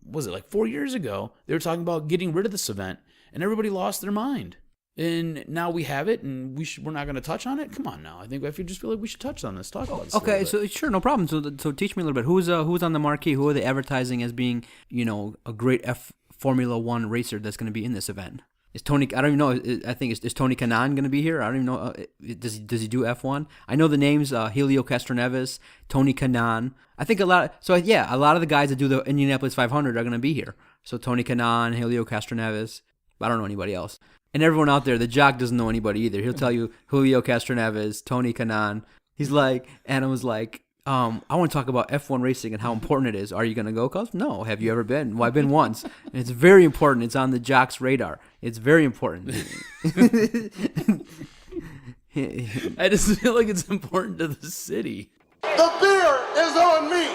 was it like 4 years ago they were talking about getting rid of this event, and everybody lost their mind. And now we have it, and we're not going to touch on it. Come on now, I just feel like we should touch on this. Talk about this. Okay, so sure, no problem. So teach me a little bit. Who's on the marquee? Who are they advertising as being a great Formula One racer that's going to be in this event? Is Tony? I don't even know. I think is Tony Kanaan going to be here? I don't even know. Does he do F1? I know the names: Helio Castroneves, Tony Kanaan. I think a lot of the guys that do the Indianapolis 500 are going to be here. So Tony Kanaan, Helio Castroneves. I don't know anybody else. And everyone out there, the jock doesn't know anybody either. He'll tell you Julio Castroneves, Tony Kanaan. He's like, Adam was like, I want to talk about F1 racing and how important it is. Are you going to go, cuz? No. Have you ever been? Well, I've been once. And it's very important. It's on the jock's radar. It's very important. I just feel like it's important to the city. The beer is on me.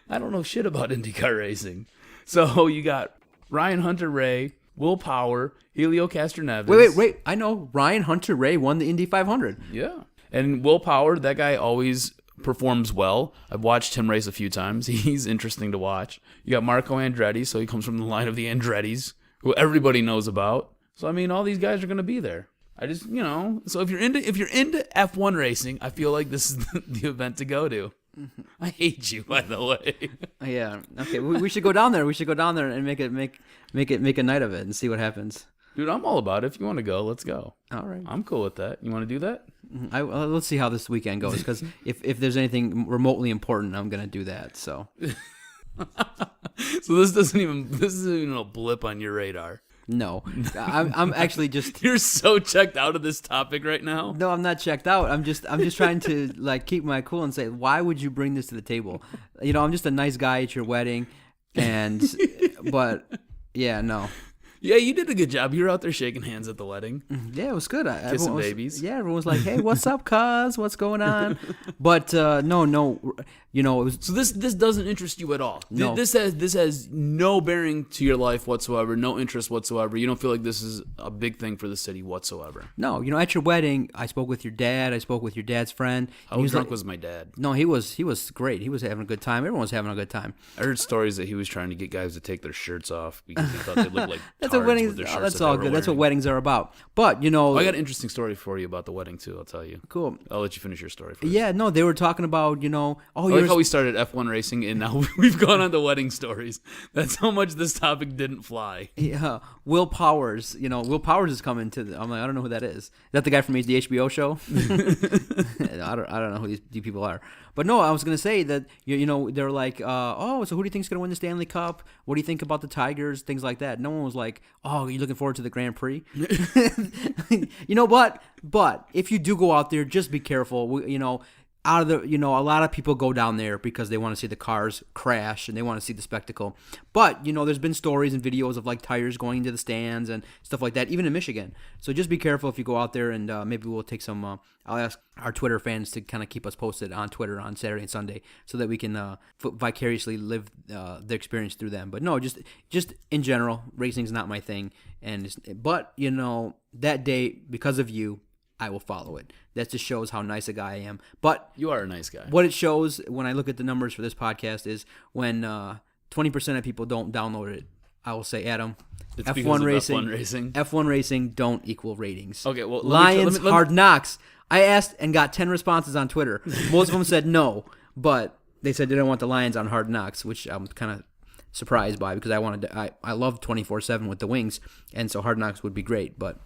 I don't know shit about IndyCar racing. So you got Ryan Hunter-Reay, Will Power, Helio Castroneves. Wait. I know Ryan Hunter-Reay won the Indy 500. Yeah. And Will Power, that guy always performs well. I've watched him race a few times. He's interesting to watch. You got Marco Andretti, so he comes from the line of the Andrettis, who everybody knows about. So I mean, all these guys are going to be there. I just, so if you're into F1 racing, I feel like this is the event to go to. I hate you, by the way. Yeah. Okay. We should go down there. We should go down there and make a night of it and see what happens. Dude, I'm all about it. If you want to go, let's go. All right. I'm cool with that. You want to do that? Let's see how this weekend goes, because if there's anything remotely important, I'm gonna do that. So. So this isn't even a blip on your radar. No, I'm actually just. You're so checked out of this topic right now. No, I'm not checked out. I'm just trying to like keep my cool and say, why would you bring this to the table? I'm just a nice guy at your wedding, but yeah, no. Yeah, you did a good job. You were out there shaking hands at the wedding. Yeah, it was good. Kissing babies. Yeah, everyone was like, "Hey, what's up, cuz? What's going on?" But no, it was. So this doesn't interest you at all. No. This has no bearing to your life whatsoever. No interest whatsoever. You don't feel like this is a big thing for the city whatsoever. No, at your wedding, I spoke with your dad. I spoke with your dad's friend. How drunk was my dad? No, he was great. He was having a good time. Everyone was having a good time. I heard stories that he was trying to get guys to take their shirts off because he thought they looked like that's what weddings. That's all good. That's what weddings are about. But I got an interesting story for you about the wedding too. I'll tell you. Cool. I'll let you finish your story first. Yeah, no, they were talking about I like how we started F1 racing and now we've gone on to wedding stories. That's how much this topic didn't fly. Yeah, Will Powers. Will Powers is coming to. I'm like, I don't know who that is. Is that the guy from the HBO show? I don't know who these people are. But no, I was gonna say that they're like, so who do you think's gonna win the Stanley Cup? What do you think about the Tigers? Things like that. No one was like, oh, are you looking forward to the Grand Prix? But if you do go out there, just be careful. out of the, a lot of people go down there because they want to see the cars crash and they want to see the spectacle. But, there's been stories and videos of like tires going into the stands and stuff like that, even in Michigan. So just be careful if you go out there, and maybe we'll take some, I'll ask our Twitter fans to kind of keep us posted on Twitter on Saturday and Sunday so that we can vicariously live the experience through them. But no, just in general, racing's not my thing. But, that day, because of you, I will follow it. That just shows how nice a guy I am. But You are a nice guy. what it shows when I look at the numbers for this podcast is when 20% of people don't download it, I will say, Adam, It's F1 because of racing, F1 racing. F1 racing don't equal ratings. Okay, well, Lions, let me- Hard Knocks. I asked and got 10 responses on Twitter. Most of them said no, but they said they don't want the Lions on Hard Knocks, which I'm kind of surprised by because I love 24/7 with the wings, and so Hard Knocks would be great, but.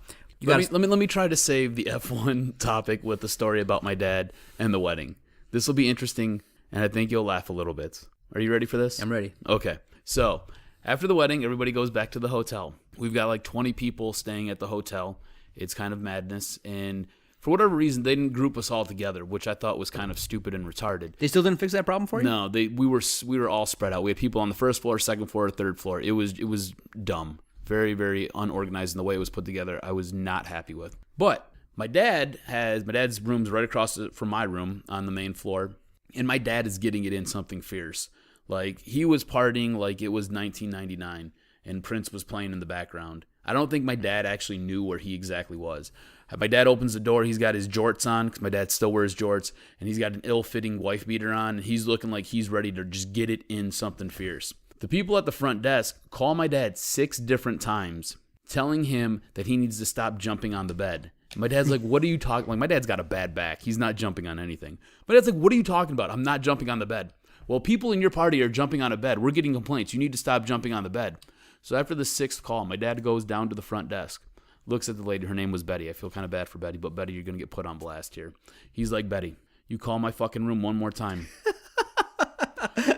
Let me try to save the F1 topic with the story about my dad and the wedding. This will be interesting, and I think you'll laugh a little bit. Are you ready for this? I'm ready. Okay. So, after the wedding, everybody goes back to the hotel. We've got like 20 people staying at the hotel. It's kind of madness, and for whatever reason, they didn't group us all together, which I thought was kind of stupid and retarded. They still didn't fix that problem for you? No, we were all spread out. We had people on the first floor, second floor, third floor. It was dumb. Very, very unorganized in the way it was put together. I was not happy with. But my dad's room's right across from my room on the main floor, and my dad is getting it in something fierce. Like, he was partying like it was 1999, and Prince was playing in the background. I don't think my dad actually knew where he exactly was. My dad opens the door. He's got his jorts on because my dad still wears jorts, and he's got an ill-fitting wife beater on, and he's looking like he's ready to just get it in something fierce. The people at the front desk call my dad 6 different times, telling him that he needs to stop jumping on the bed. And my dad's like, what are you talking? Like, my dad's got a bad back. He's not jumping on anything. My dad's like, what are you talking about? I'm not jumping on the bed. Well, people in your party are jumping on a bed. We're getting complaints. You need to stop jumping on the bed. So after the 6th call, my dad goes down to the front desk, looks at the lady. Her name was Betty. I feel kind of bad for Betty, but Betty, you're going to get put on blast here. He's like, Betty, you call my fucking room one more time.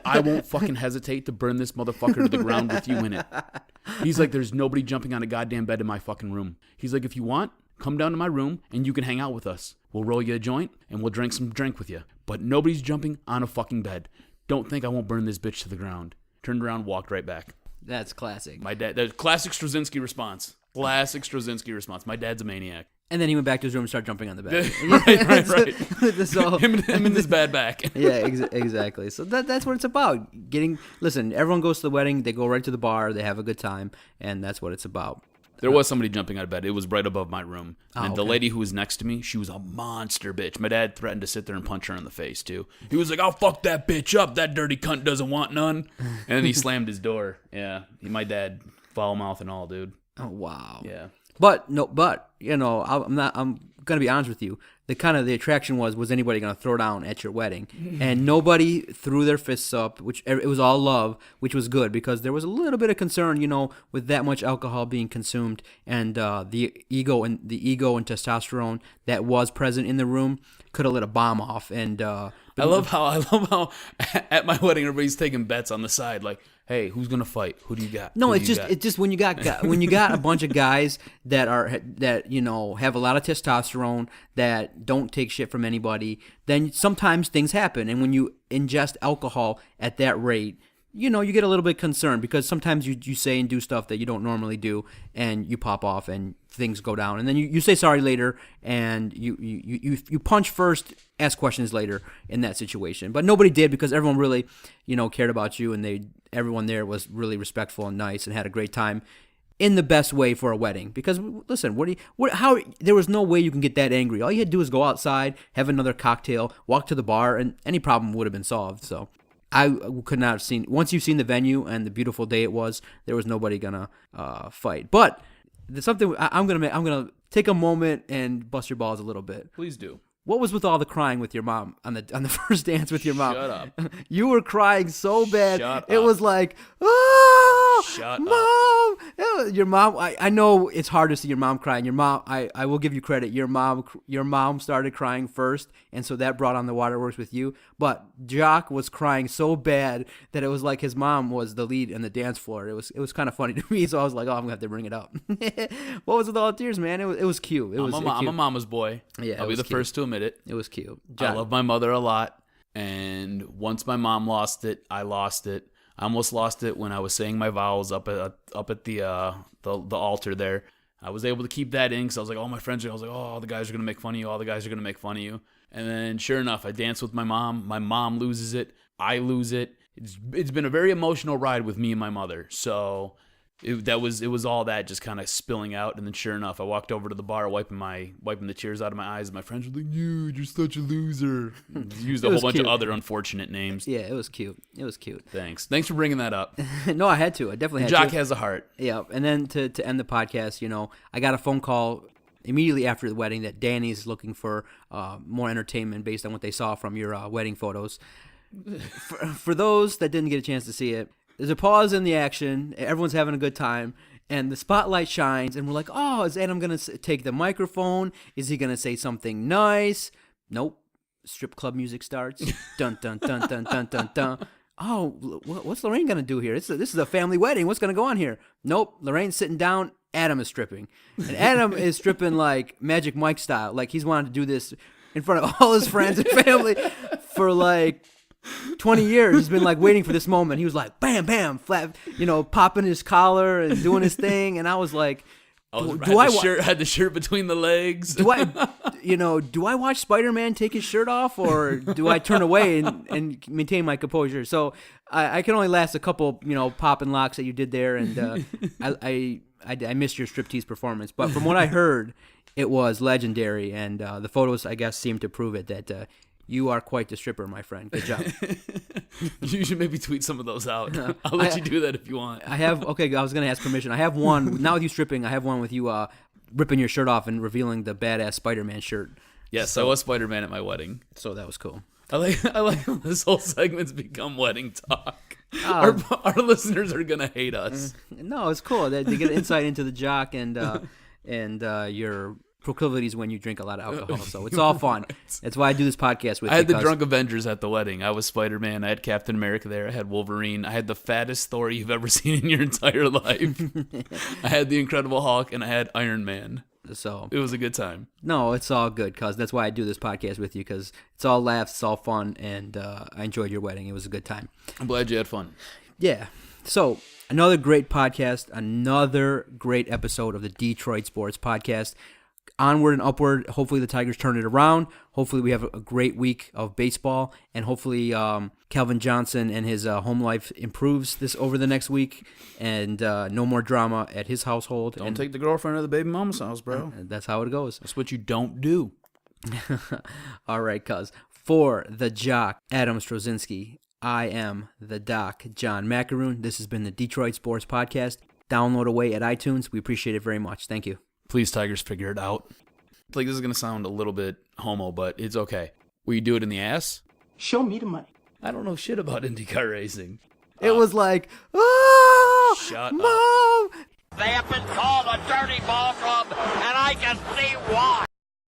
I won't fucking hesitate to burn this motherfucker to the ground with you in it. He's like, there's nobody jumping on a goddamn bed in my fucking room. He's like, if you want, come down to my room and you can hang out with us. We'll roll you a joint and we'll drink some drink with you. But nobody's jumping on a fucking bed. Don't think I won't burn this bitch to the ground. Turned around, walked right back. That's classic. My dad, the classic Straczynski response. Classic Straczynski response. My dad's a maniac. And then he went back to his room and started jumping on the bed. right. So, him and his bad back. yeah, exactly. So that's what it's about. Listen, everyone goes to the wedding. They go right to the bar. They have a good time. And that's what it's about. There was somebody jumping out of bed. It was right above my room. And okay. the lady who was next to me, she was a monster bitch. My dad threatened to sit there and punch her in the face, too. He was like, I'll fuck that bitch up. That dirty cunt doesn't want none. And then he slammed his door. Yeah. My dad, foul mouth and all, dude. Oh, wow. Yeah. But I'm gonna be honest with you. The attraction was anybody gonna throw down at your wedding? And nobody threw their fists up, which it was all love, which was good because there was a little bit of concern, with that much alcohol being consumed and the ego and testosterone that was present in the room could have lit a bomb off. And I love how at my wedding everybody's taking bets on the side, like, hey, who's gonna fight? Who do you got? No, it's just when you got a bunch of guys that have a lot of testosterone that don't take shit from anybody, then sometimes things happen. And when you ingest alcohol at that rate, you get a little bit concerned because sometimes you say and do stuff that you don't normally do, and you pop off and things go down, and then you say sorry later, and you punch first, ask questions later in that situation. But nobody did because everyone really cared about you, and everyone there was really respectful and nice and had a great time in the best way for a wedding. Because listen, there was no way you can get that angry. All you had to do was go outside, have another cocktail, walk to the bar, and any problem would have been solved. So I could not have seen. Once you've seen the venue and the beautiful day it was, there was nobody gonna fight. But there's something I'm gonna take a moment and bust your balls a little bit. Please do. What was with all the crying with your mom on the first dance with your mom? Shut up. You were crying so bad. Shut it up. was like, oh, Shut mom. Your mom. I know it's hard to see your mom crying. Your mom. I will give you credit. Your mom started crying first, and so that brought on the waterworks with you. But Jock was crying so bad that it was like his mom was the lead in the dance floor. It was kind of funny to me. So I was like, oh, I'm gonna have to bring it up. What was with all the tears, man? It was cute. I'm a mama's boy. Yeah, I'll be the first to admit admit it. It was cute. I love my mother a lot. And once my mom lost it, I lost it. I almost lost it when I was saying my vows up at the altar there. I was able to keep that in because I was like, all my friends are, I was like, oh, all the guys are going to make fun of you. All the guys are going to make fun of you. And then sure enough, I danced with my mom. My mom loses it. I lose it. It's been a very emotional ride with me and my mother. So it was all that just kind of spilling out. And then sure enough, I walked over to the bar wiping the tears out of my eyes. And my friends were like, you're such a loser. Used a whole bunch of other unfortunate names. Yeah, it was cute. It was cute. Thanks for bringing that up. No, I had to. I definitely had Jock to. has a heart. Yeah, and then to end the podcast, I got a phone call immediately after the wedding that Danny's looking for more entertainment based on what they saw from your wedding photos. For those that didn't get a chance to see it, there's a pause in the action. Everyone's having a good time. And the spotlight shines. And we're like, oh, is Adam going to take the microphone? Is he going to say something nice? Nope. Strip club music starts. Dun, dun, dun, dun, dun, dun, dun. Oh, what's Lourine going to do here? This is a family wedding. What's going to go on here? Nope. Lourine's sitting down. Adam is stripping. And Adam is stripping like Magic Mike style. Like he's wanted to do this in front of all his friends and family for like 20 years. He's been like waiting for this moment. He was like, bam, bam, flat, popping his collar and doing his thing. And I was like, had the shirt between the legs. Do I watch Spider-Man take his shirt off, or do I turn away and maintain my composure? So I can only last a couple, pop and locks that you did there. And I missed your striptease performance. But from what I heard, it was legendary. And the photos, I guess, seem to prove it that you are quite the stripper, my friend. Good job. You should maybe tweet some of those out. I'll let you do that if you want. I was going to ask permission. I have one, not with you stripping, I have one with you ripping your shirt off and revealing the badass Spider-Man shirt. Yes, I was Spider-Man at my wedding. So that was cool. I like how this whole segment's become wedding talk. Our listeners are going to hate us. No, it's cool. They get insight into the Jock and your proclivities when you drink a lot of alcohol, so it's all fun. That's why I do this podcast with you. I had the Drunk Avengers at the wedding. I was Spider-Man. I had Captain America there. I had Wolverine. I had the fattest Thor you've ever seen in your entire life. I had the Incredible Hulk, and I had Iron Man. So it was a good time. No, it's all good, cuz that's why I do this podcast with you, because it's all laughs, it's all fun, and I enjoyed your wedding. It was a good time. I'm glad you had fun. Yeah. So another great podcast, another great episode of the Detroit Sports Podcast. Onward and upward. Hopefully the Tigers turn it around. Hopefully we have a great week of baseball, and hopefully Calvin Johnson and his home life improves this over the next week, and no more drama at his household. Don't take the girlfriend to the baby mama's house, bro. That's how it goes. That's what you don't do. All right, cuz. For the Jock, Adam Strozinski, I am the Doc, John Macaroon. This has been the Detroit Sports Podcast. Download away at iTunes. We appreciate it very much. Thank you. Please, Tigers, figure it out. Like, this is going to sound a little bit homo, but it's okay. Will you do it in the ass? Show me the money. I don't know shit about IndyCar racing. It was like, oh, shut Mom! up. They have been called a dirty ball club, and I can see why.